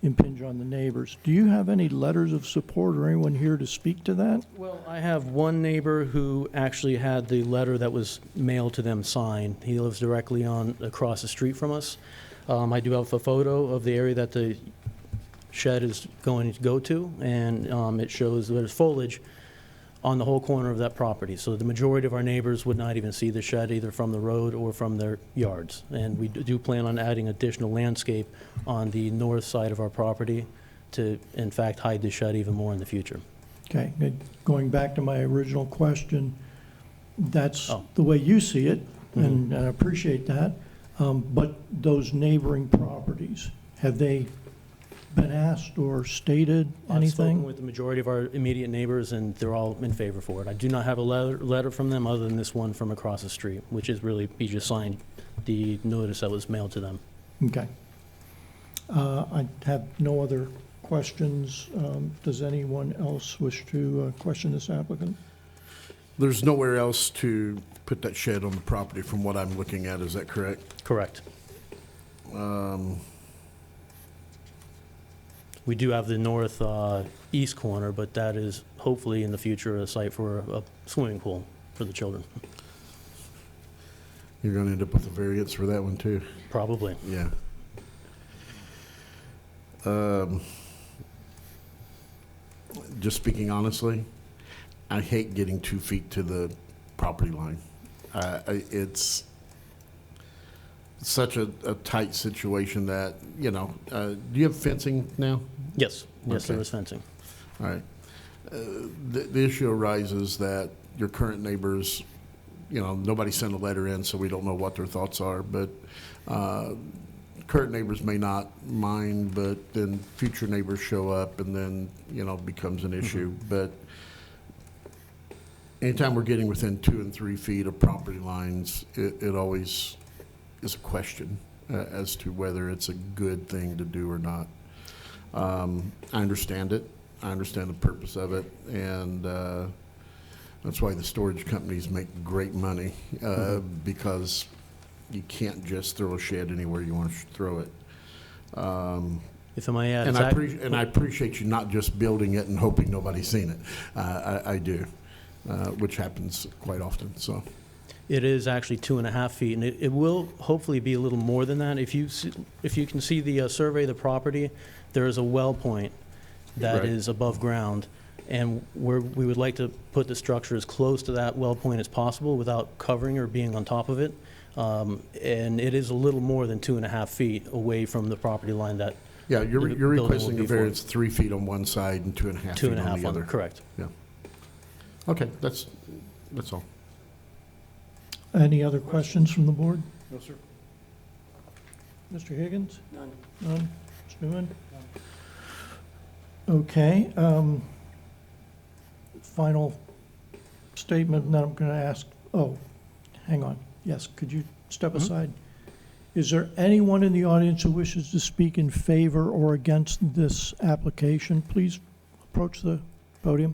impinge on the neighbors. Do you have any letters of support or anyone here to speak to that? Well, I have one neighbor who actually had the letter that was mailed to them signed. He lives directly across the street from us. I do have a photo of the area that the shed is going to go to, and it shows there's foliage on the whole corner of that property. So the majority of our neighbors would not even see the shed either from the road or from their yards. And we do plan on adding additional landscape on the north side of our property to, in fact, hide the shed even more in the future. Okay, good. Going back to my original question, that's Oh. the way you see it, and I appreciate that. But those neighboring properties, have they been asked or stated I've spoken anything? with the majority of our immediate neighbors, and they're all in favor for it. I do not have a letter from them other than this one from across the street, which is really, he just signed the notice that was mailed to them. Okay. I have no other questions. Does anyone else wish to question this applicant? There's nowhere else to put that shed on the property from what I'm looking at, is that correct? Correct. We do have the north east corner, but that is hopefully in the future a site for a swimming pool for the children, You're going to end up with a variance for that one, too. probably. Yeah. Just speaking honestly, I hate getting 2 feet to the property line. It's such a tight situation that, do you have fencing now? Yes, yes, there Okay. is fencing. All right. The issue arises that your current neighbors, nobody sent a letter in, so we don't know what their thoughts are, but current neighbors may not mind, but then future neighbors show up and then, becomes an issue. But anytime we're getting within 2 and 3 feet of property lines, it always is a question as to whether it's a good thing to do or not. I understand it. I understand the purpose of it, and that's why the storage companies make great money, because you can't just throw a shed anywhere you want to throw it. If I may add, And it's I appreciate you not just building it and hoping nobody's seen it. I do, which happens quite often. So it is actually 2.5 feet, and it will hopefully be a little more than that. If you can see the survey of the property, there is a well point that Right. is above ground, and we would like to put the structure as close to that well point as possible without covering or being on top of it. And it is a little more than 2.5 feet away from the property line that yeah, The you're building will requesting be a for- variance 3 feet on one side and 2.5 feet 2.5 on the other. correct. Yeah. Okay, that's all. Any other questions from the board? No, sir. Mr. Higgins? None. None? Mr. Newman? Okay. Final statement, and then I'm going to ask, hang on. Yes, could you step aside? Is there anyone in the audience who wishes to speak in favor or against this application? Please approach the podium.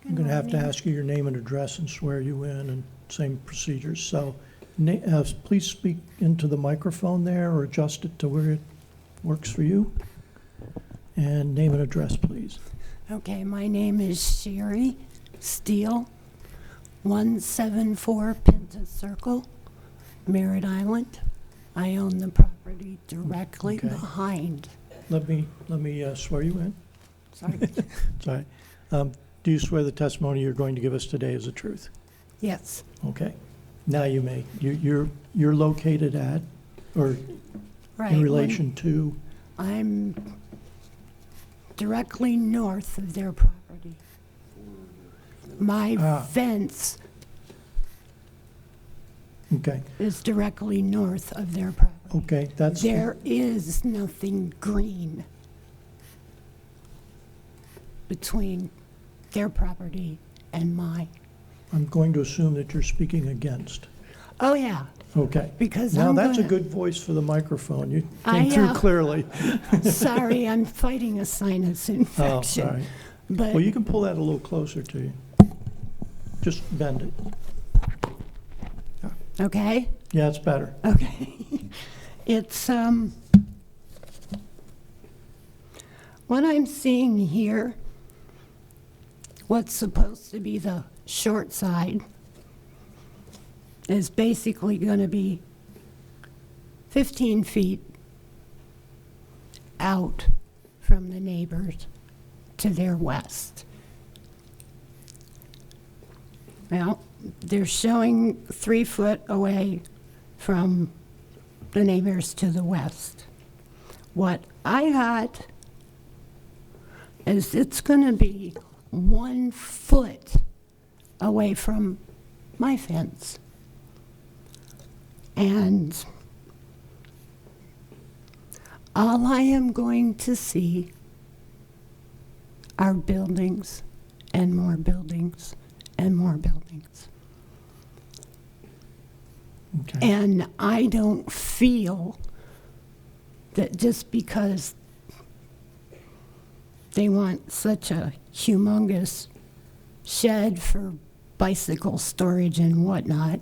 I'm going to have to ask you your name and address and swear you in, and same procedures. So please speak into the microphone there or adjust it to where it works for you. And name and address, please. Okay, my name is Sherry Steele, 174 Pinta Circle, Merritt Island. I own the property directly Okay. behind. Let me swear you in. Sorry. Sorry. Do you swear the testimony you're going to give us today is the truth? Yes, Okay. Now you may. You're located at, or right. in relation to? I'm directly north of their property. My fence Okay. is directly north of their property. Okay. That's There is nothing green between their property and mine. I'm going to assume that you're speaking against. Oh, yeah, Okay. because Now I'm that's a gonna- good voice for the microphone. You I came through am. clearly. Sorry, I'm fighting a sinus Oh, infection. sorry. But Well, you can pull that a little closer to you. Just bend it. okay, Yeah, it's better. okay. It's what I'm seeing here. What's supposed to be the short side is basically going to be 15 feet out from the neighbors to their west. Well, they're showing 3 foot away from the neighbors to the west. What I got is it's going to be 1 foot away from my fence. And all I am going to see are buildings and more buildings and more buildings. Okay. And I don't feel that just because they want such a humongous shed for bicycle storage and whatnot,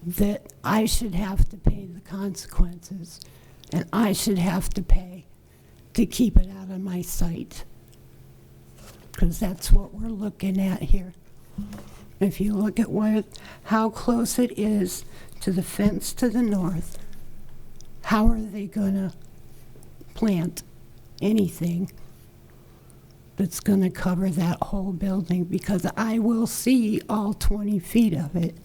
that I should have to pay the consequences, and I should have to pay to keep it out of my sight. Because that's what we're looking at here. If you look at how close it is to the fence to the north, how are they gonna plant anything that's gonna cover that whole building? Because I will see all 20 feet of it.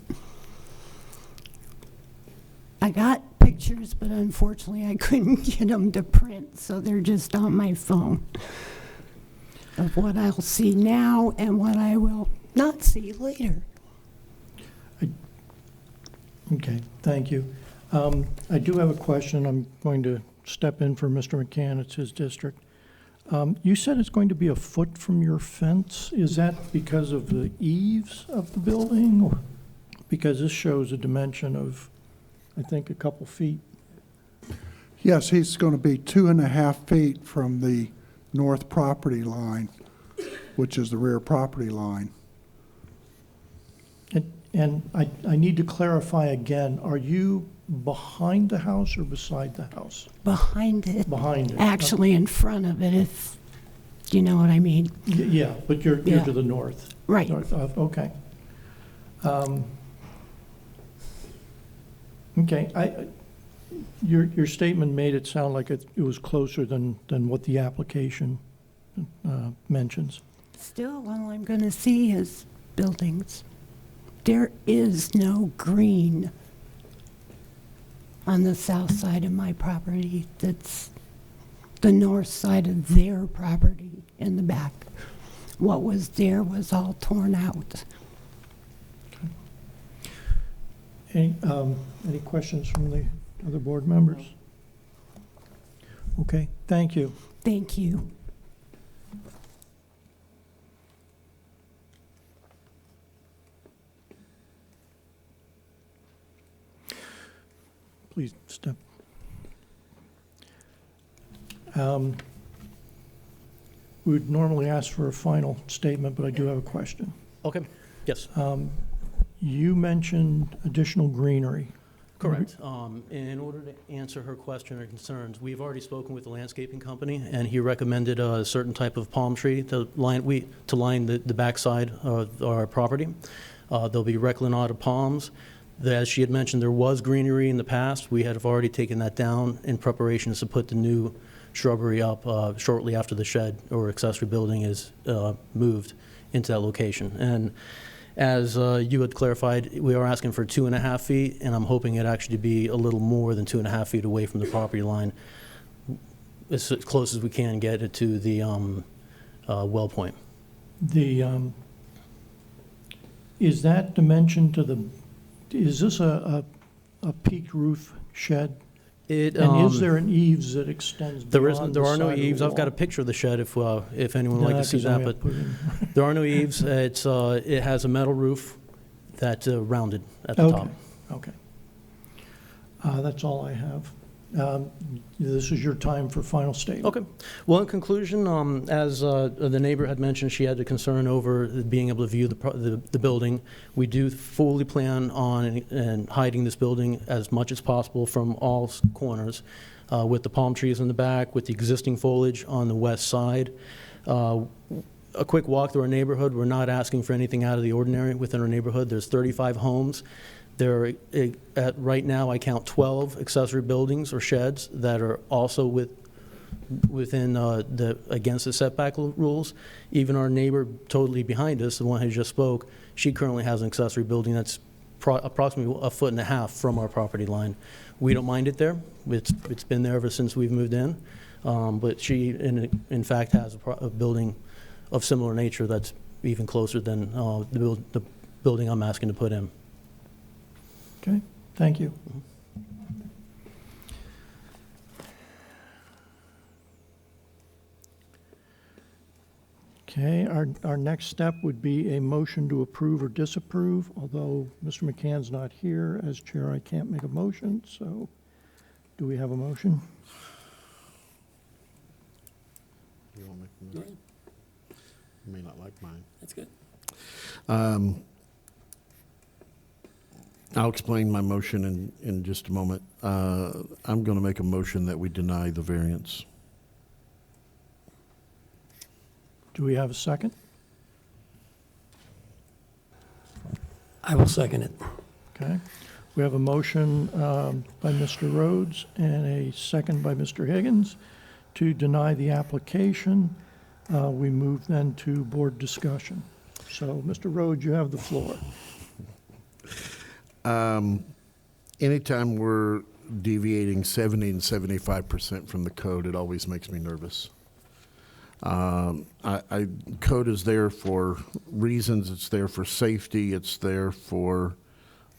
I got pictures, but unfortunately I couldn't get them to print, so they're just on my phone, of what I'll see now and what I will not see later. Okay, thank you. I do have a question. I'm going to step in for Mr. McCann. It's his district. You said it's going to be a foot from your fence. Is that because of the eaves of the building? Or because this shows a dimension of, I think, a couple feet? Yes, he's going to be 2.5 feet from the north property line, which is the rear property line. And I need to clarify again, are you behind the house or beside the house? Behind it. Behind it. Actually in front of it, if you know what I mean. Yeah, but you're Yeah. to the north. Right. North of, okay. Okay, your statement made it sound like it was closer than what the application mentions. Still, all I'm going to see is buildings. There is no green on the south side of my property. That's the north side of their property in the back. What was there was all torn out. Any questions from the other board members? Okay, thank you. Thank you. Please step. We would normally ask for a final statement, but I do have a question. Okay, yes. You mentioned additional greenery. Correct. In order to answer her question or concerns, we've already spoken with the landscaping company, and he recommended a certain type of palm tree to line the backside of our property. There'll be reclinata palms. As she had mentioned, there was greenery in the past. We had already taken that down in preparations to put the new shrubbery up shortly after the shed or accessory building is moved into that location. And as you had clarified, we are asking for 2.5 feet, and I'm hoping it actually be a little more than 2.5 feet away from the property line, as close as we can get it to the well point. Is that dimension to the, is this a peaked roof shed? And is there an eaves that extends beyond the side of the wall? There are no eaves. I've got a picture of the shed if anyone would like to see that, but there are no eaves. It has a metal roof that's rounded at the top. Okay. That's all I have. This is your time for final statement. Okay. Well, in conclusion, as the neighbor had mentioned, she had a concern over being able to view the building. We do fully plan on hiding this building as much as possible from all corners, with the palm trees in the back, with the existing foliage on the west side. A quick walk through our neighborhood. We're not asking for anything out of the ordinary within our neighborhood. There's 35 homes. There are, right now, I count 12 accessory buildings or sheds that are also within against the setback rules. Even our neighbor totally behind us, the one who just spoke, she currently has an accessory building that's approximately 1.5 feet from our property line. We don't mind it there. It's been there ever since we've moved in. But she, in fact, has a building of similar nature that's even closer than the building I'm asking to put in. Okay, thank you. Okay, our next step would be a motion to approve or disapprove, although Mr. McCann's not here. As chair, I can't make a motion, so do we have a motion? You want to make the motion? You may not like mine. That's good. I'll explain my motion in just a moment. I'm going to make a motion that we deny the variance. Do we have a second? I will second it. Okay. We have a motion by Mr. Rhodes and a second by Mr. Higgins to deny the application. We move then to board discussion. So, Mr. Rhodes, you have the floor. Anytime we're deviating 70 and 75% from the code, it always makes me nervous. Code is there for reasons. It's there for safety. It's there for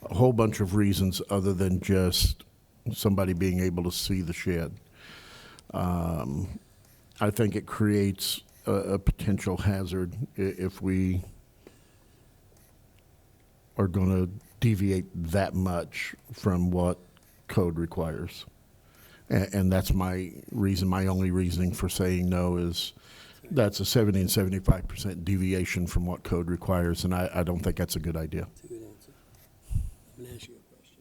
a whole bunch of reasons other than just somebody being able to see the shed. I think it creates a potential hazard if we are going to deviate that much from what code requires. And that's my reason, my only reasoning for saying no is that's a 70 and 75% deviation from what code requires, and I don't think that's a good idea. That's a good answer. I'm going to ask you a question.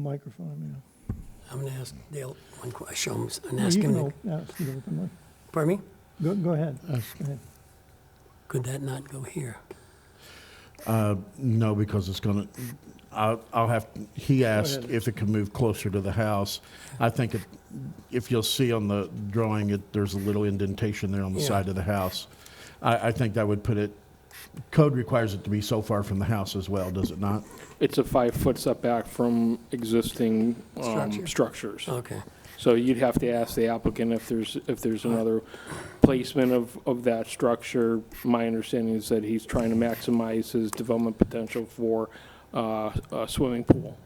Microphone, yeah. I'm going to ask Dale one question. I'm You asking can him. ask it openly. Pardon me? Go ahead. Go ahead. Could that not go here? No, because it's going to, I'll have, he asked ahead. if it could move closer to the house. I think if you'll see on the drawing, there's a little indentation there on the Yeah. side of the house. I think that would put it, code requires it to be so far from the house as well, does it not? It's a 5-foot setback from existing Structure? structures. Okay. So you'd have to ask the applicant if there's another placement of that structure. My understanding is that he's trying to maximize his development potential for a swimming pool.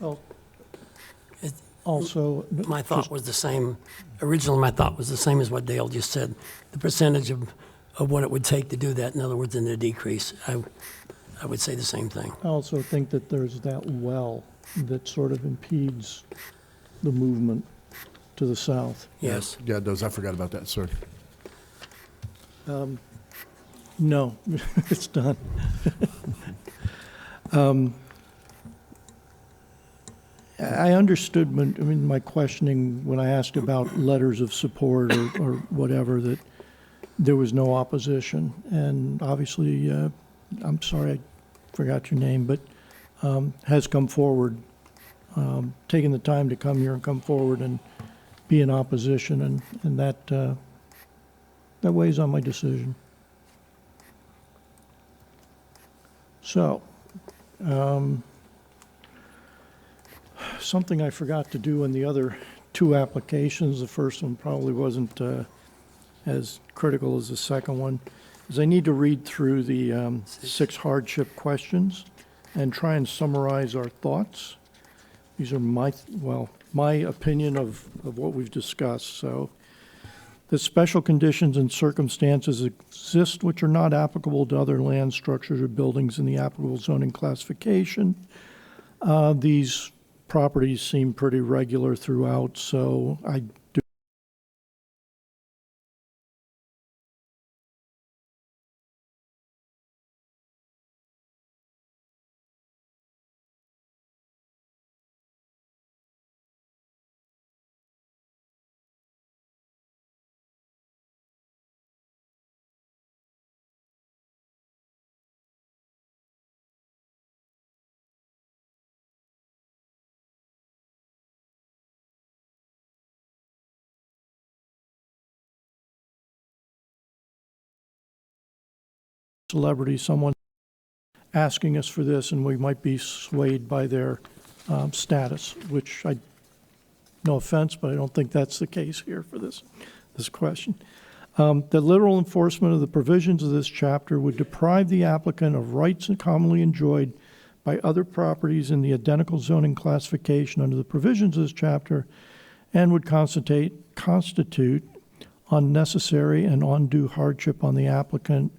Oh, It- Also, My thought was the same, originally my thought was the same as what Dale just said. The percentage of what it would take to do that, in other words, in the decrease, I would say the same thing. I also think that there's that well that sort of impedes the movement to the south. Yes. Yeah, it does. I forgot about that, sir. No, it's done. I understood my questioning when I asked about letters of support or whatever, that there was no opposition. And obviously, I'm sorry, I forgot your name, but has come forward, taken the time to come here and come forward and be in opposition, and that weighs on my decision. So, something I forgot to do in the other two applications, the first one probably wasn't as critical as the second one, is I need to read through the 6 hardship questions and try and summarize our thoughts. These are my opinion of what we've discussed. So, the special conditions and circumstances exist which are not applicable to other land structures or buildings in the applicable zoning classification. These properties seem pretty regular throughout, so I do celebrity, someone asking us for this, and we might be swayed by their status, which no offense, but I don't think that's the case here for this question. The literal enforcement of the provisions of this chapter would deprive the applicant of rights commonly enjoyed by other properties in the identical zoning classification under the provisions of this chapter, and would constitute unnecessary and undue hardship on the applicant.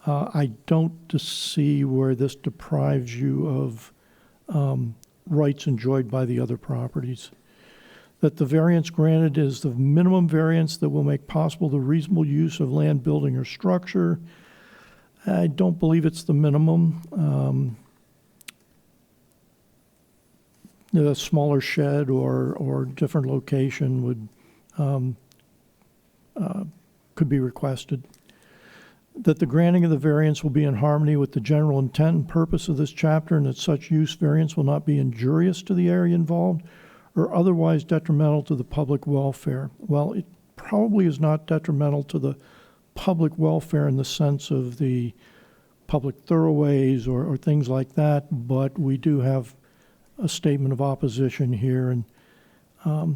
I don't see where this deprives you of rights enjoyed by the other properties. That the variance granted is the minimum variance that will make possible the reasonable use of land, building, or structure. I don't believe it's the minimum. A smaller shed or different location would could be requested. That the granting of the variance will be in harmony with the general intent and purpose of this chapter, and that such use variance will not be injurious to the area involved or otherwise detrimental to the public welfare. Well, it probably is not detrimental to the public welfare in the sense of the public thoroughways or things like that, but we do have a statement of opposition here, and I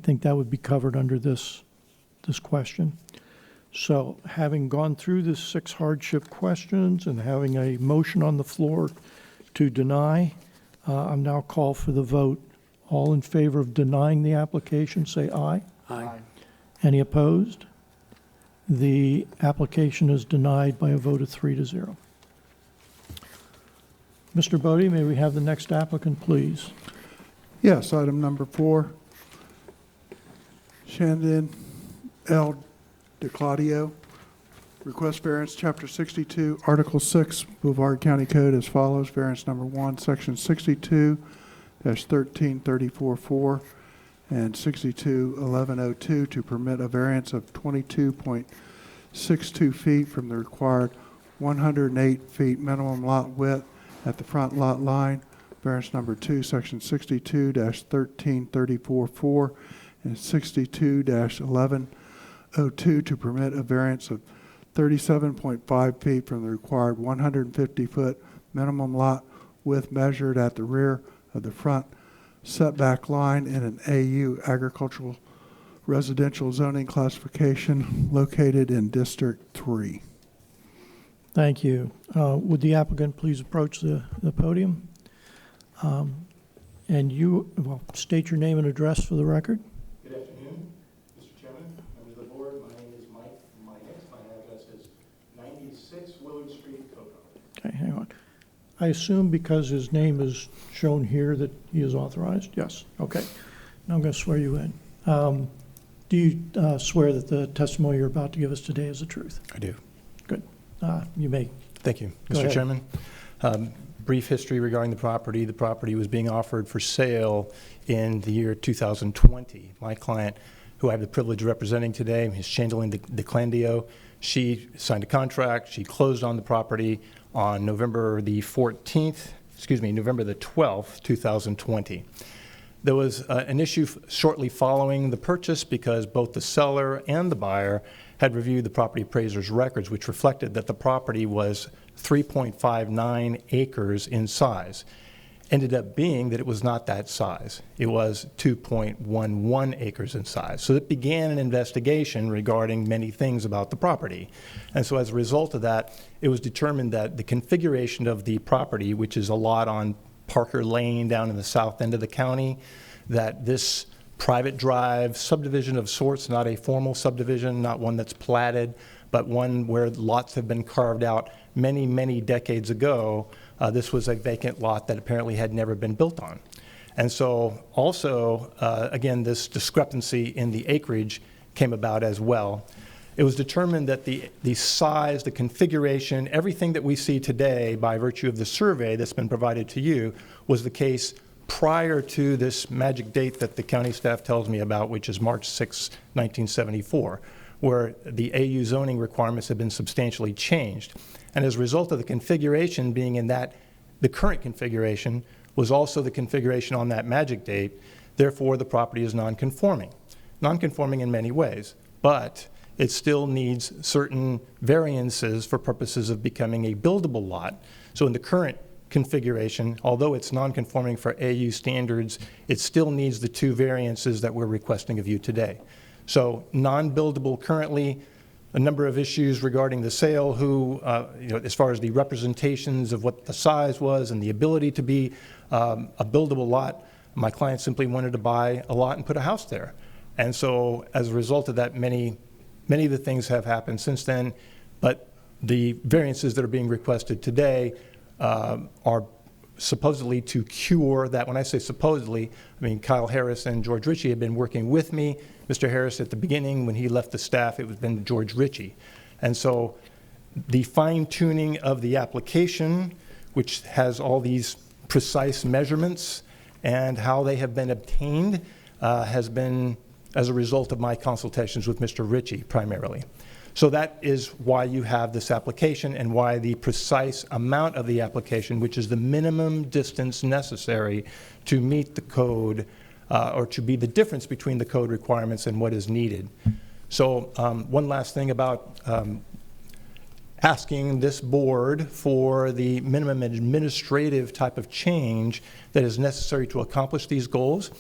think that would be covered under this question. So, having gone through the 6 hardship questions and having a motion on the floor to deny, I'm now call for the vote. All in favor of denying the application, say aye. Aye. Any opposed? The application is denied by a vote of 3-0. Mr. Bodie, may we have the next applicant, please? Yes, item number 4. Shandon L. DeClaudio, request variance, Chapter 62, Article 6, Brevard County Code as follows. Variance number 1, Section 62-1334-4 and 62-1102 to permit a variance of 22.62 feet from the required 108 feet minimum lot width at the front lot line. Variance number 2, Section 62-1334-4 and 62-1102 to permit a variance of 37.5 feet from the required 150-foot minimum lot width measured at the rear of the front setback line in an AU agricultural residential zoning classification located in District 3. Thank you. Would the applicant please approach the podium? And you, state your name and address for the record. Good afternoon, Mr. Chairman, members of the board. My name is Mike Minix. My address is 96 Willard Street, Cocoa. Okay, hang on. I assume because his name is shown here that he is authorized? Yes, okay. I'm going to swear you in. Do you swear that the testimony you're about to give us today is the truth? I do. Good. You may. Thank you. Go Mr. ahead. Chairman, brief history regarding the property. The property was being offered for sale in the year 2020. My client, who I have the privilege of representing today, Ms. Chandeline DeClandio, she signed a contract. She closed on the property on November the 12th, 2020. There was an issue shortly following the purchase because both the seller and the buyer had reviewed the property appraiser's records, which reflected that the property was 3.59 acres in size. Ended up being that it was not that size. It was 2.11 acres in size. So it began an investigation regarding many things about the property. And so as a result of that, it was determined that the configuration of the property, which is a lot on Parker Lane down in the south end of the county, that this private drive subdivision of sorts, not a formal subdivision, not one that's platted, but one where lots have been carved out many, many decades ago. This was a vacant lot that apparently had never been built on. And so also, again, this discrepancy in the acreage came about as well. It was determined that the size, the configuration, everything that we see today by virtue of the survey that's been provided to you was the case prior to this magic date that the county staff tells me about, which is March 6, 1974, where the AU zoning requirements have been substantially changed. And as a result of the configuration being in that, the current configuration was also the configuration on that magic date, therefore the property is non-conforming. Non-conforming in many ways, but it still needs certain variances for purposes of becoming a buildable lot. So in the current configuration, although it's non-conforming for AU standards, it still needs the two variances that we're requesting of you today. So non-buildable currently, a number of issues regarding the sale, as far as the representations of what the size was and the ability to be a buildable lot. My client simply wanted to buy a lot and put a house there. And so as a result of that, many of the things have happened since then, but the variances that are being requested today are supposedly to cure that. When I say supposedly, I mean Kyle Harris and George Ritchie have been working with me. Mr. Harris at the beginning, when he left the staff, it was been George Ritchie. And so the fine-tuning of the application, which has all these precise measurements and how they have been obtained, has been as a result of my consultations with Mr. Ritchie primarily. So that is why you have this application and why the precise amount of the application, which is the minimum distance necessary to meet the code or to be the difference between the code requirements and what is needed. So one last thing about asking this board for the minimum administrative type of change that is necessary to accomplish these goals.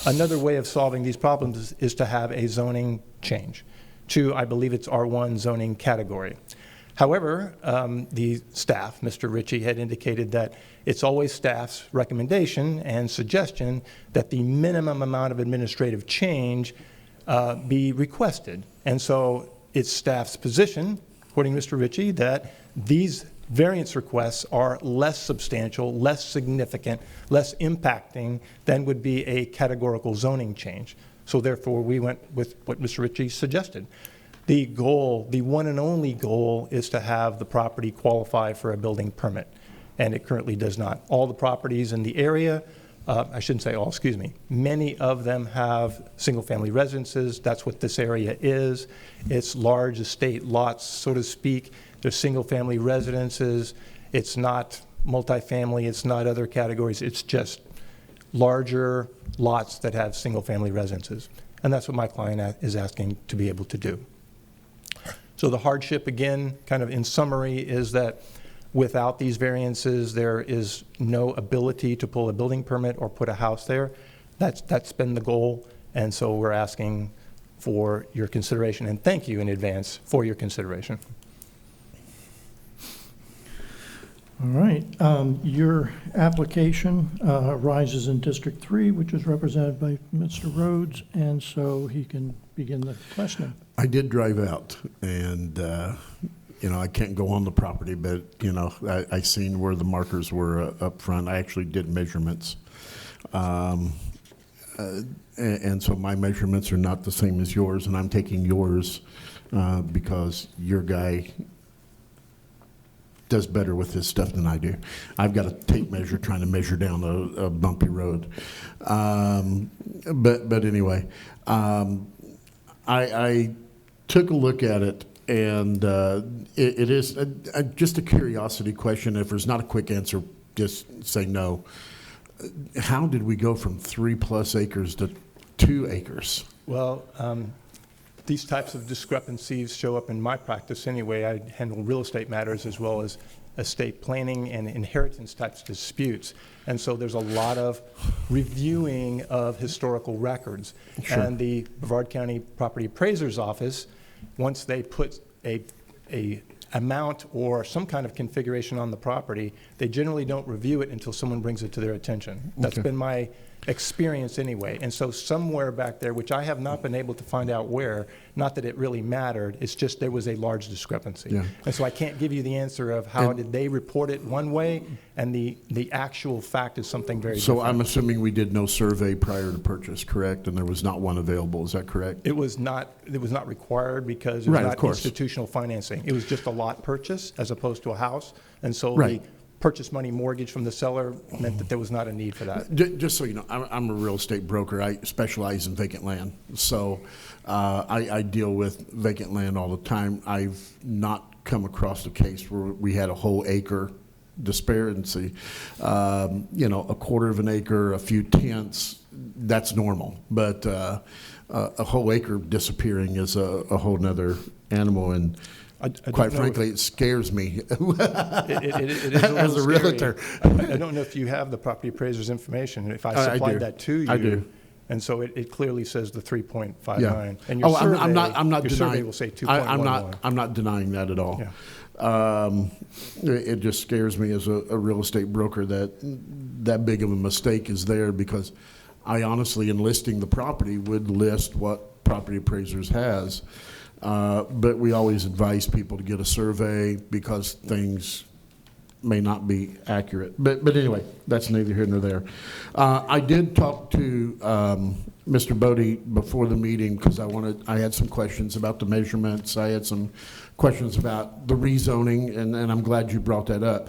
Another way of solving these problems is to have a zoning change to, I believe it's R1 zoning category. However, the staff, Mr. Ritchie, had indicated that it's always staff's recommendation and suggestion that the minimum amount of administrative change be requested. And so it's staff's position, according to Mr. Ritchie, that these variance requests are less substantial, less significant, less impacting than would be a categorical zoning change. So therefore, we went with what Mr. Ritchie suggested. The goal, the one and only goal, is to have the property qualify for a building permit, and it currently does not. All the properties in the area, I shouldn't say all, excuse me, many of them have single-family residences. That's what this area is. It's large estate lots, so to speak. They're single-family residences. It's not multifamily. It's not other categories. It's just larger lots that have single-family residences. And that's what my client is asking to be able to do. So the hardship, again, kind of in summary, is that without these variances, there is no ability to pull a building permit or put a house there. That's been the goal, and so we're asking for your consideration, and thank you in advance for your consideration. All right. Your application arises in District 3, which is represented by Mr. Rhodes, and so he can begin the questioning. I did drive out, and I can't go on the property, but I seen where the markers were up front. I actually did measurements. and so my measurements are not the same as yours, and I'm taking yours because your guy does better with this stuff than I do. I've got a tape measure trying to measure down a bumpy road. But anyway, I took a look at it, and it is just a curiosity question. If there's not a quick answer, just say no. How did we go from 3+ acres to 2 acres? Well, these types of discrepancies show up in my practice anyway. I handle real estate matters as well as estate planning and inheritance types disputes. And so there's a lot of reviewing of historical records. Sure. And the Brevard County Property Appraiser's Office, once they put a amount or some kind of configuration on the property, they generally don't review it until someone brings it to their attention. That's been my experience anyway. And so somewhere back there, which I have not been able to find out where, not that it really mattered, it's just there was a large discrepancy. Yeah. And so I can't give you the answer of how did they report it one way and the actual fact is something very So different. I'm assuming we did no survey prior to purchase, correct? And there was not one available, is that correct? It was not required because it was Right, of not course. institutional financing. It was just a lot purchase as opposed to a house. And so Right. the purchase money mortgage from the seller meant that there was not a need for that. Just so you know, I'm a real estate broker. I specialize in vacant land. So I deal with vacant land all the time. I've not come across a case where we had a whole acre disparity. You know, a quarter of an acre, a few tenths, that's normal. But a whole acre disappearing is a whole nother animal. And I don't quite know frankly, it scares me It is a as a little realtor. scary. I don't know if you have the property appraiser's information. If I I supplied do. that to you. I do. And so it clearly says the 3.59. Yeah. And your survey, I'm not your denying. survey will say 2.11. I'm not denying that at all. Yeah. It just scares me as a real estate broker that big of a mistake is there, because I honestly, in listing the property, would list what property appraisers has. But we always advise people to get a survey because things may not be accurate. But anyway, that's neither here nor there. I did talk to Mr. Bodie before the meeting because I had some questions about the measurements. I had some questions about the rezoning, and I'm glad you brought that up.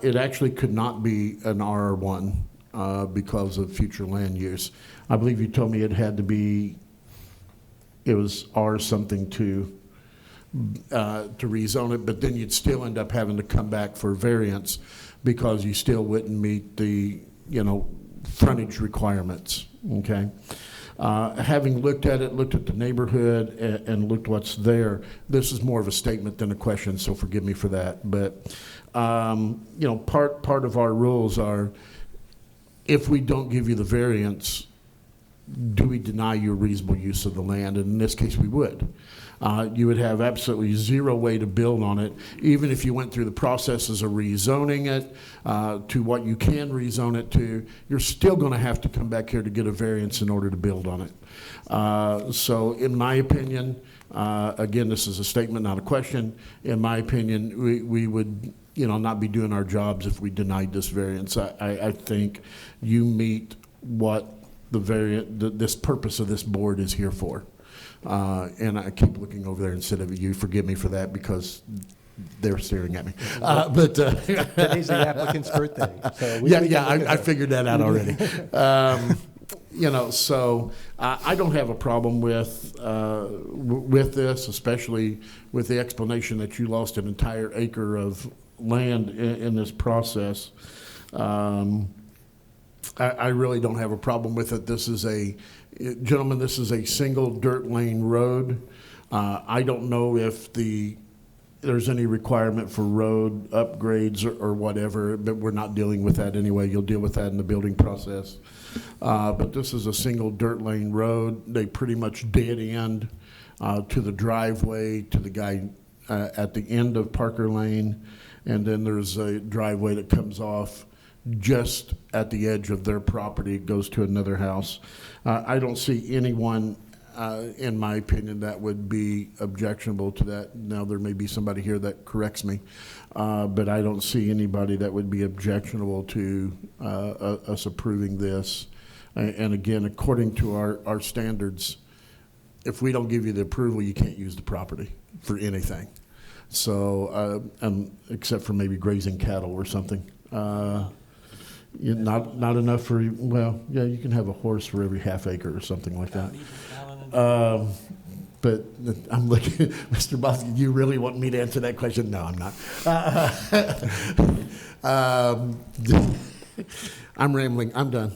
It actually could not be an R1 because of future land use. I believe you told me it had to be, it was R something to rezone it, but then you'd still end up having to come back for variance because you still wouldn't meet the, frontage requirements, okay? Having looked at it, looked at the neighborhood and looked what's there, this is more of a statement than a question, so forgive me for that. But, part of our rules are, if we don't give you the variance, do we deny you a reasonable use of the land? And in this case, we would. You would have absolutely zero way to build on it, even if you went through the processes of rezoning it to what you can rezone it to. You're still going to have to come back here to get a variance in order to build on it. So in my opinion, again, this is a statement, not a question. In my opinion, we would not be doing our jobs if we denied this variance. I think you meet what this purpose of this board is here for. And I keep looking over there instead of you. Forgive me for that because they're staring at me. Today's the applicant's birthday. So I figured that out already. So I don't have a problem with this, especially with the explanation that you lost an entire acre of land in this process. I really don't have a problem with it. This is this is a single dirt lane road. I don't know if there's any requirement for road upgrades or whatever, but we're not dealing with that anyway. You'll deal with that in the building process. But this is a single dirt lane road. They pretty much dead end to the driveway to the guy at the end of Parker Lane, and then there's a driveway that comes off just at the edge of their property. It goes to another house. I don't see anyone, in my opinion, that would be objectionable to that. Now, there may be somebody here that corrects me, but I don't see anybody that would be objectionable to us approving this And again, according to our standards, if we don't give you the approval, you can't use the property for anything. So, except for maybe grazing cattle or something. Not enough for, well, yeah, you can have a horse for every half acre or something like that. But I'm looking, Mr. Bosky, you really want me to answer that question? No, I'm not. I'm rambling. I'm done.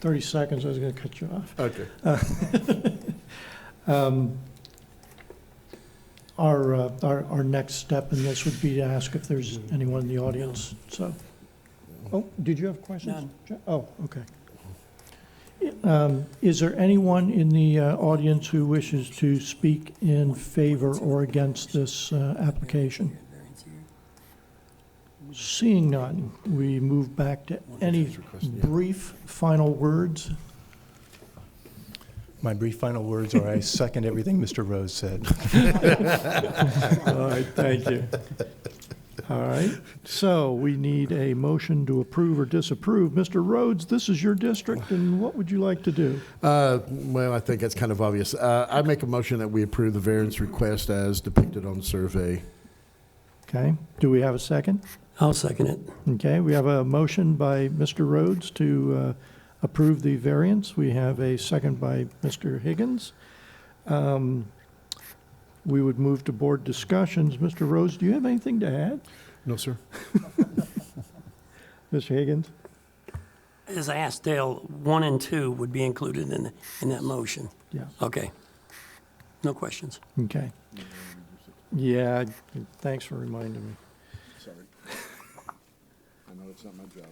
30 seconds, I was going to cut you off. Okay. Our next step in this would be to ask if there's anyone in the audience, so. Oh, did you have questions? None. Oh, okay. Is there anyone in the audience who wishes to speak in favor or against this application? Seeing none, we move back to any brief final words. My brief final words are I second everything Mr. Rose said. All right, thank you. All right, so we need a motion to approve or disapprove. Mr. Rhodes, this is your district, and what would you like to do? Well, I think that's kind of obvious. I make a motion that we approve the variance request as depicted on the survey. Okay, do we have a second? I'll second it. Okay, we have a motion by Mr. Rhodes to approve the variance. We have a second by Mr. Higgins. We would move to board discussions. Mr. Rhodes, do you have anything to add? No, sir. Mr. Higgins? As I asked Dale, 1 and 2 would be included in that motion. Yeah. Okay. No questions. Okay. Yeah, thanks for reminding me. Sorry. I know it's not my job.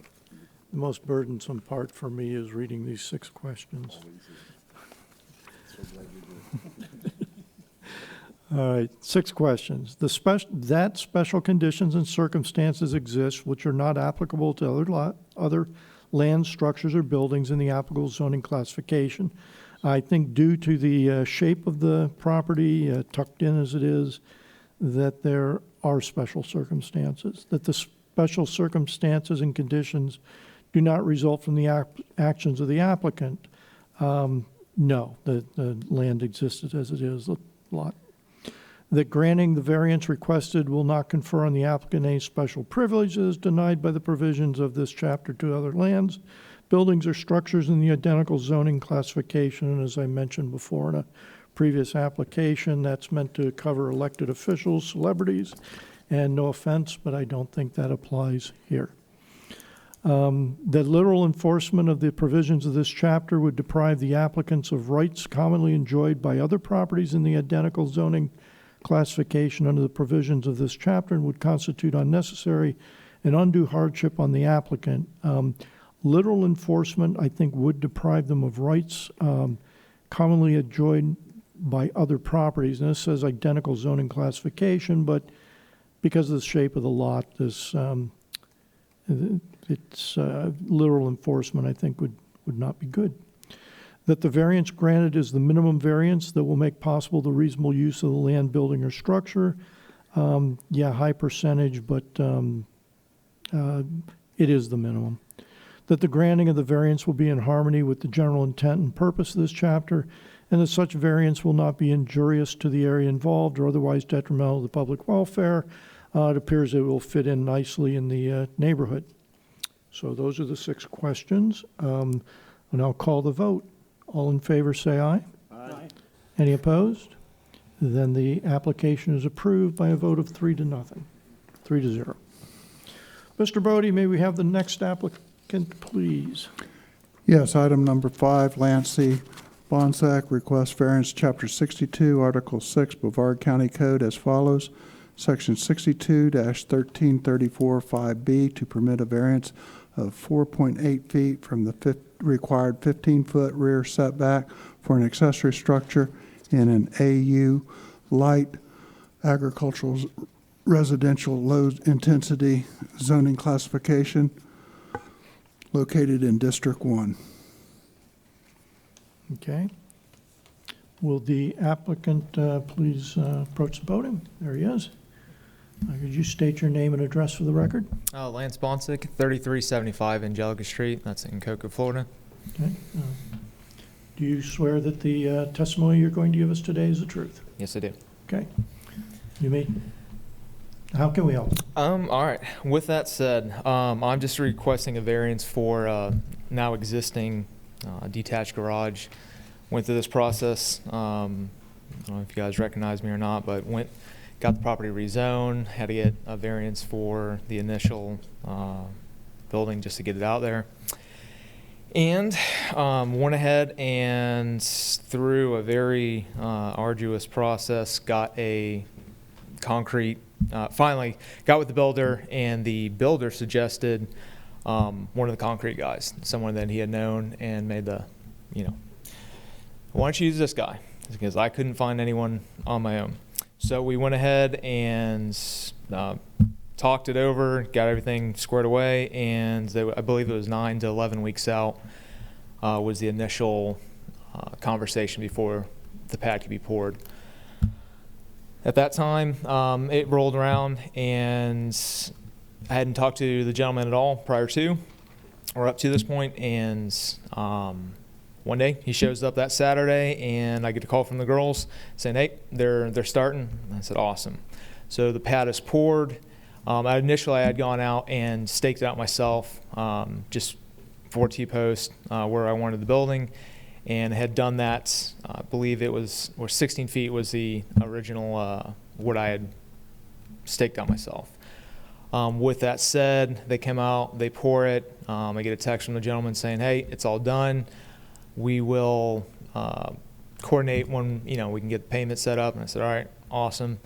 The most burdensome part for me is reading these 6 questions. So glad you did. All right, 6 questions. That special conditions and circumstances exist which are not applicable to other land, structures, or buildings in the applicable zoning classification. I think due to the shape of the property, tucked in as it is, that there are special circumstances, that the special circumstances and conditions do not result from the actions of the applicant. No, the land existed as it is, the lot. That granting the variance requested will not confer on the applicant any special privileges denied by the provisions of this chapter to other lands, buildings, or structures in the identical zoning classification. And as I mentioned before in a previous application, that's meant to cover elected officials, celebrities, and no offense, but I don't think that applies here. That literal enforcement of the provisions of this chapter would deprive the applicants of rights commonly enjoyed by other properties in the identical zoning classification under the provisions of this chapter and would constitute unnecessary and undue hardship on the applicant. Literal enforcement, I think, would deprive them of rights commonly enjoyed by other properties. And this says identical zoning classification, but because of the shape of the lot, this literal enforcement, I think, would not be good. That the variance granted is the minimum variance that will make possible the reasonable use of the land, building, or structure. Yeah, high percentage, but it is the minimum. That the granting of the variance will be in harmony with the general intent and purpose of this chapter, and that such variance will not be injurious to the area involved or otherwise detrimental to the public welfare. It appears it will fit in nicely in the neighborhood. So those are the 6 questions, and I'll call the vote. All in favor, say aye. Aye. Any opposed? Then the application is approved by a vote of 3-0. Mr. Bodie, may we have the next applicant, please? Yes, item number 5, Lancey Bonsack requests variance, Chapter 62, Article 6, Brevard County Code as follows. Section 62-1334-5B to permit a variance of 4.8 feet from the required 15-foot rear setback for an accessory structure in an AU light agricultural residential low intensity zoning classification located in District 1. Okay. Will the applicant please approach the podium? There he is. Could you state your name and address for the record? Lance Bonsick, 3375 Angelica Street. That's in Cocoa, Florida. Okay. Do you swear that the testimony you're going to give us today is the truth? Yes, I do. Okay. You may. How can we help? All right. With that said, I'm just requesting a variance for now existing detached garage. Went through this process. I don't know if you guys recognize me or not, but got the property rezoned. Had to get a variance for the initial building just to get it out there. And went ahead and through a very arduous process, got a concrete, finally got with the builder, and the builder suggested one of the concrete guys, someone that he had known, and made the, why don't you use this guy? Because I couldn't find anyone on my own. So we went ahead and talked it over, got everything squared away, and I believe it was 9 to 11 weeks out was the initial conversation before the pad could be poured. At that time, it rolled around, and I hadn't talked to the gentleman at all prior to, or up to this point, and one day he shows up that Saturday, and I get a call from the girls saying, "Hey, they're starting." And I said, "Awesome." So the pad is poured. Initially, I had gone out and staked it out myself, just for T-post where I wanted the building, and had done that. I believe it was, or 16 feet was the original what I had staked out myself. With that said, they come out, they pour it. I get a text from the gentleman saying, "Hey, it's all done. We will coordinate when we can get the payment set up." And I said, "All right, awesome."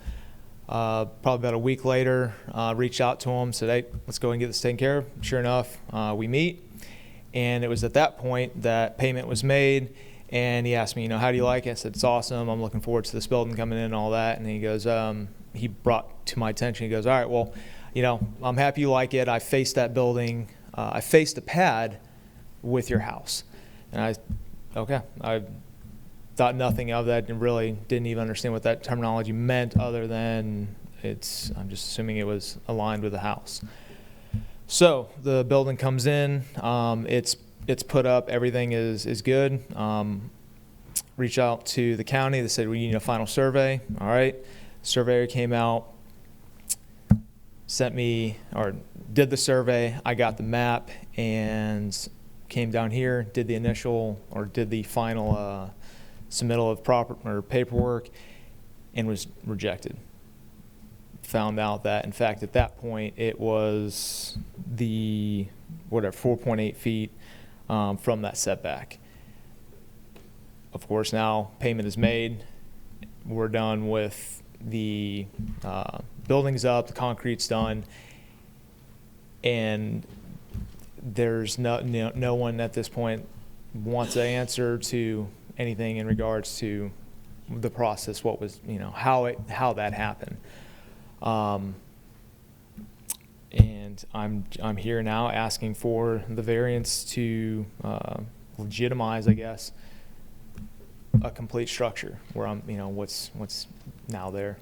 Probably about a week later, reached out to him, said, "Hey, let's go and get this taken care of." Sure enough, we meet, and it was at that point that payment was made. And he asked me, "How do you like it?" I said, "It's awesome. I'm looking forward to this building coming in and all that." And he goes, he brought to my attention, he goes, "All right, well, I'm happy you like it. I faced that building. I faced the pad with your house." And I thought nothing of that, and really didn't even understand what that terminology meant, other than I'm just assuming it was aligned with the house. So the building comes in, it's put up, everything is good. Reach out to the county, they said, "We need a final survey." All right, surveyor came out, did the survey. I got the map and came down here, did the final submittal of paperwork, and was rejected. Found out that, in fact, at that point, it was 4.8 feet from that setback. Of course, now payment is made. We're done with the building's up, the concrete's done, and there's no one at this point wants an answer to anything in regards to the process, what was, how that happened. And I'm here now asking for the variance to legitimize, I guess, a complete structure where I'm, what's now there.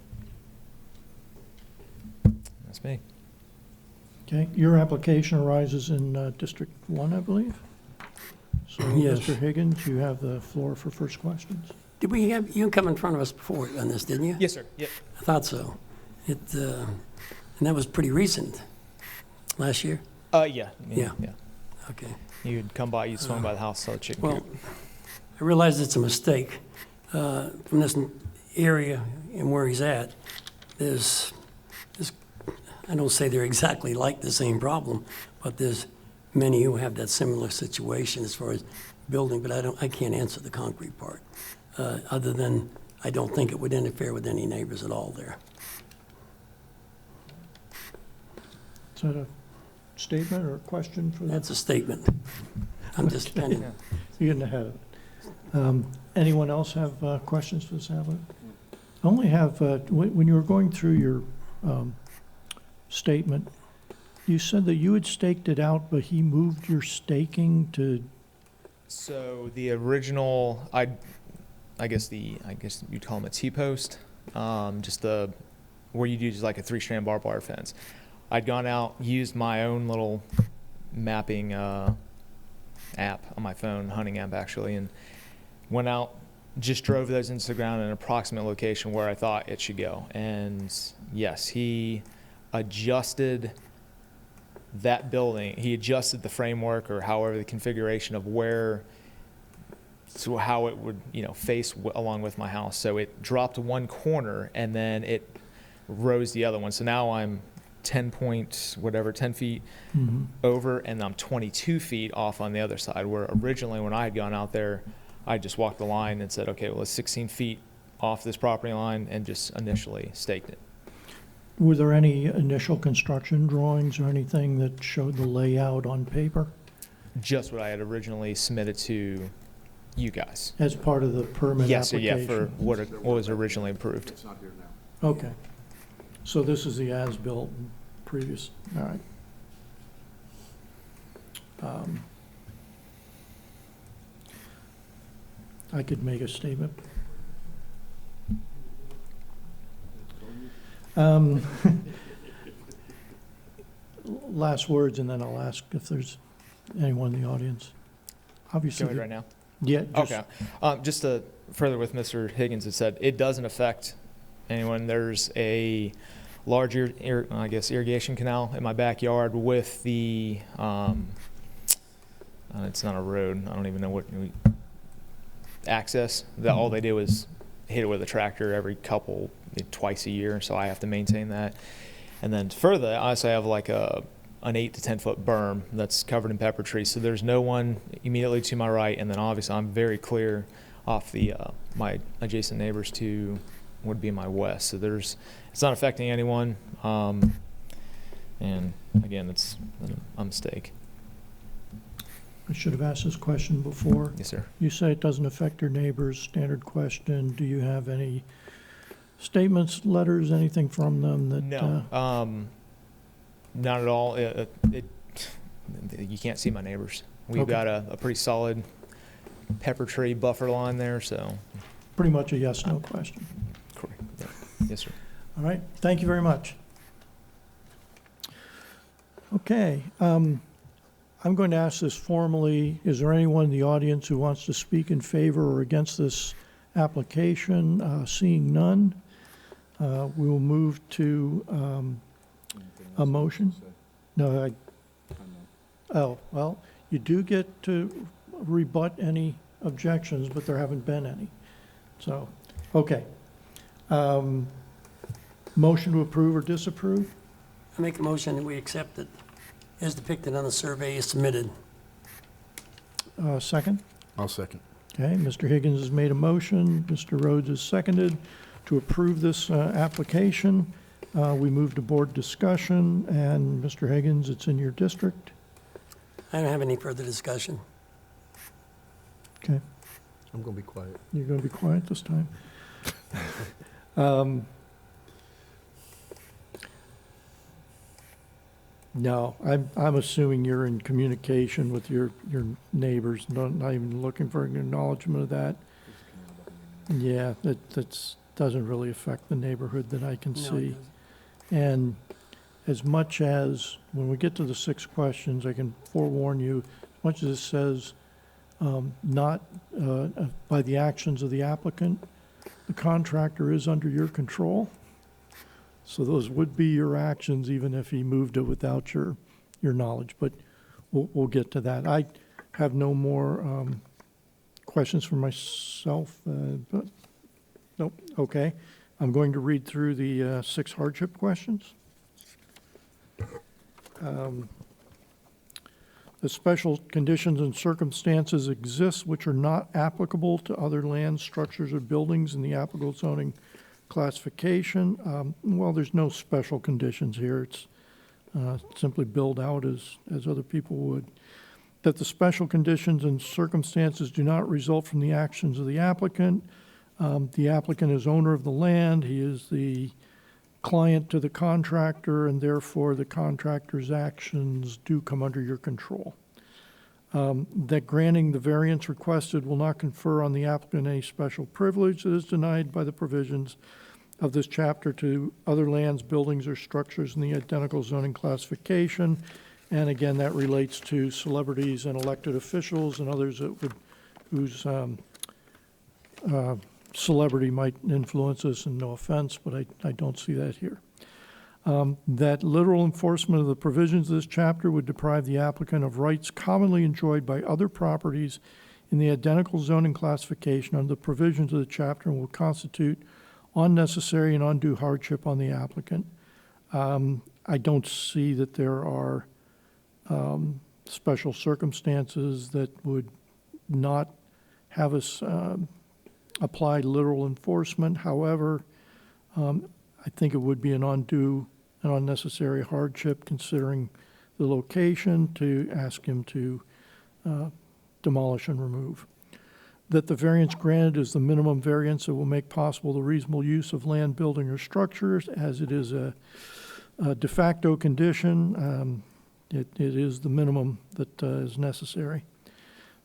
That's me. Okay, your application arises in District 1, I believe. So, Yes. Mr. Higgins, you have the floor for first questions. Did we have, you come in front of us before on this, didn't you? Yes, sir. Yep. I thought so. And that was pretty recent, last year? Yeah. Yeah. Okay. You'd come by, you'd swung by the house, saw the chicken Well, coop. I realize it's a mistake. From this area and where he's at, there's, I don't say they're exactly like the same problem, but there's many who have that similar situation as far as building, but I can't answer the concrete part, other than I don't think it would interfere with any neighbors at all there. Is that a statement or a question for that? That's a statement. I'm just kind of, You're getting ahead of it. Anyone else have questions for this applicant? I only have, when you were going through your statement, you said that you had staked it out, but he moved your staking to, So the original, I guess you'd call them a T-post, just the where you use like a 3-strand barbed wire fence. I'd gone out, used my own little mapping app on my phone, hunting app actually, and went out, just drove those into the ground in an approximate location where I thought it should go. And yes, he adjusted that building. He adjusted the framework, or however the configuration of where, so how it would, face along with my house. So it dropped one corner and then it rose the other one. So now I'm 10 feet over, and I'm 22 feet off on the other side, where originally when I had gone out there, I just walked the line and said, okay, well, it's 16 feet off this property line, and just initially staked it. Were there any initial construction drawings or anything that showed the layout on paper Just what I had originally submitted to you guys. as part of the permit Yes, application? yeah, for what was originally approved. It's not here now. Okay. So this is the as-built previous, all right. I could make a statement. Last words, and then I'll ask if there's anyone in the audience. Obviously. Go ahead right now. Yeah. Okay. Just to further with Mr. Higgins, it said it doesn't affect anyone. There's a large, irrigation canal in my backyard with the, it's not a road. I don't even know what access. All they do is hit it with a tractor twice a year, so I have to maintain that. And then further, I also have like an 8 to 10 foot berm that's covered in pepper trees. So there's no one immediately to my right, and then obviously I'm very clear off the my adjacent neighbors to would be my west. So it's not affecting anyone. And again, it's a mistake. I should have asked this question before. Yes, sir. You say it doesn't affect your neighbors. Standard question. Do you have any statements, letters, anything from them that? No, not at all. You can't see my neighbors. We've Okay. got a pretty solid pepper tree buffer line there, so. Pretty much a yes/no question. Correct. Yeah. Yes, sir. All right. Thank you very much. Okay. I'm going to ask this formally. Is there anyone in the audience who wants to speak in favor or against this application? Seeing none, we will move to a motion. No, well, you do get to rebut any objections, but there haven't been any. So, okay. Motion to approve or disapprove? I make a motion that we accept it as depicted on the survey as submitted. Second? I'll second. Okay, Mr. Higgins has made a motion, Mr. Rhodes has seconded to approve this application. We move to board discussion, and Mr. Higgins, it's in your district. I don't have any further discussion. Okay, I'm going to be quiet. you're going to be quiet this time. No, I'm assuming you're in communication with your neighbors, not even looking for an acknowledgement of that. Yeah, that's doesn't really affect the neighborhood that I can No, it see. doesn't. And as much as, when we get to the 6 questions, I can forewarn you, as much as it says not by the actions of the applicant, the contractor is under your control. So those would be your actions, even if he moved it without your knowledge. But we'll get to that. I have no more questions for myself. But nope. Okay. I'm going to read through the 6 hardship questions. The special conditions and circumstances exist which are not applicable to other land, structures, or buildings in the applicable zoning classification. Well, there's no special conditions here. It's simply build out as other people would. That the special conditions and circumstances do not result from the actions of the applicant. The applicant is owner of the land. He is the client to the contractor, and therefore the contractor's actions do come under your control. That granting the variance requested will not confer on the applicant any special privilege that is denied by the provisions of this chapter to other lands, buildings, or structures in the identical zoning classification. And again, that relates to celebrities and elected officials and others that would, whose celebrity might influence us, and no offense, but I don't see that here. That literal enforcement of the provisions of this chapter would deprive the applicant of rights commonly enjoyed by other properties in the identical zoning classification under the provisions of the chapter and will constitute unnecessary and undue hardship on the applicant. I don't see that there are special circumstances that would not have us apply literal enforcement. However, I think it would be an undue and unnecessary hardship considering the location to ask him to demolish and remove. That the variance granted is the minimum variance that will make possible the reasonable use of land, building, or structures, as it is a de facto condition. It is the minimum that is necessary.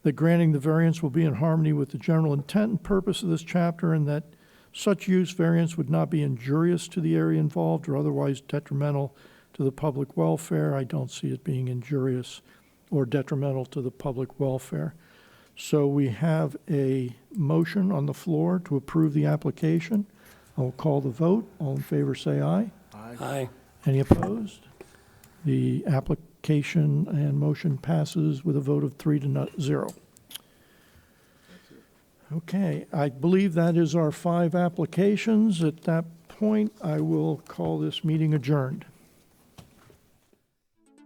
That granting the variance will be in harmony with the general intent and purpose of this chapter, and that such use variance would not be injurious to the area involved or otherwise detrimental to the public welfare. I don't see it being injurious or detrimental to the public welfare. So we have a motion on the floor to approve the application. I will call the vote. All in favor say aye. Aye. Any opposed? The application and motion passes with a vote of 3-0. Okay, I believe that is our 5 applications. At that point, I will call this meeting adjourned.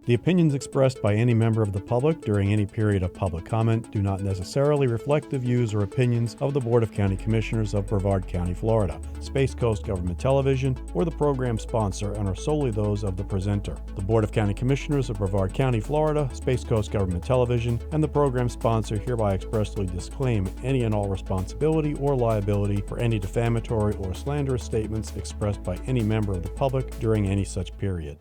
The opinions expressed by any member of the public during any period of public comment do not necessarily reflect the views or opinions of the Board of County Commissioners of Brevard County, Florida, Space Coast Government Television, or the program sponsor, and are solely those of the presenter. The Board of County Commissioners of Brevard County, Florida, Space Coast Government Television, and the program sponsor hereby expressly disclaim any and all responsibility or liability for any defamatory or slanderous statements expressed by any member of the public during any such period.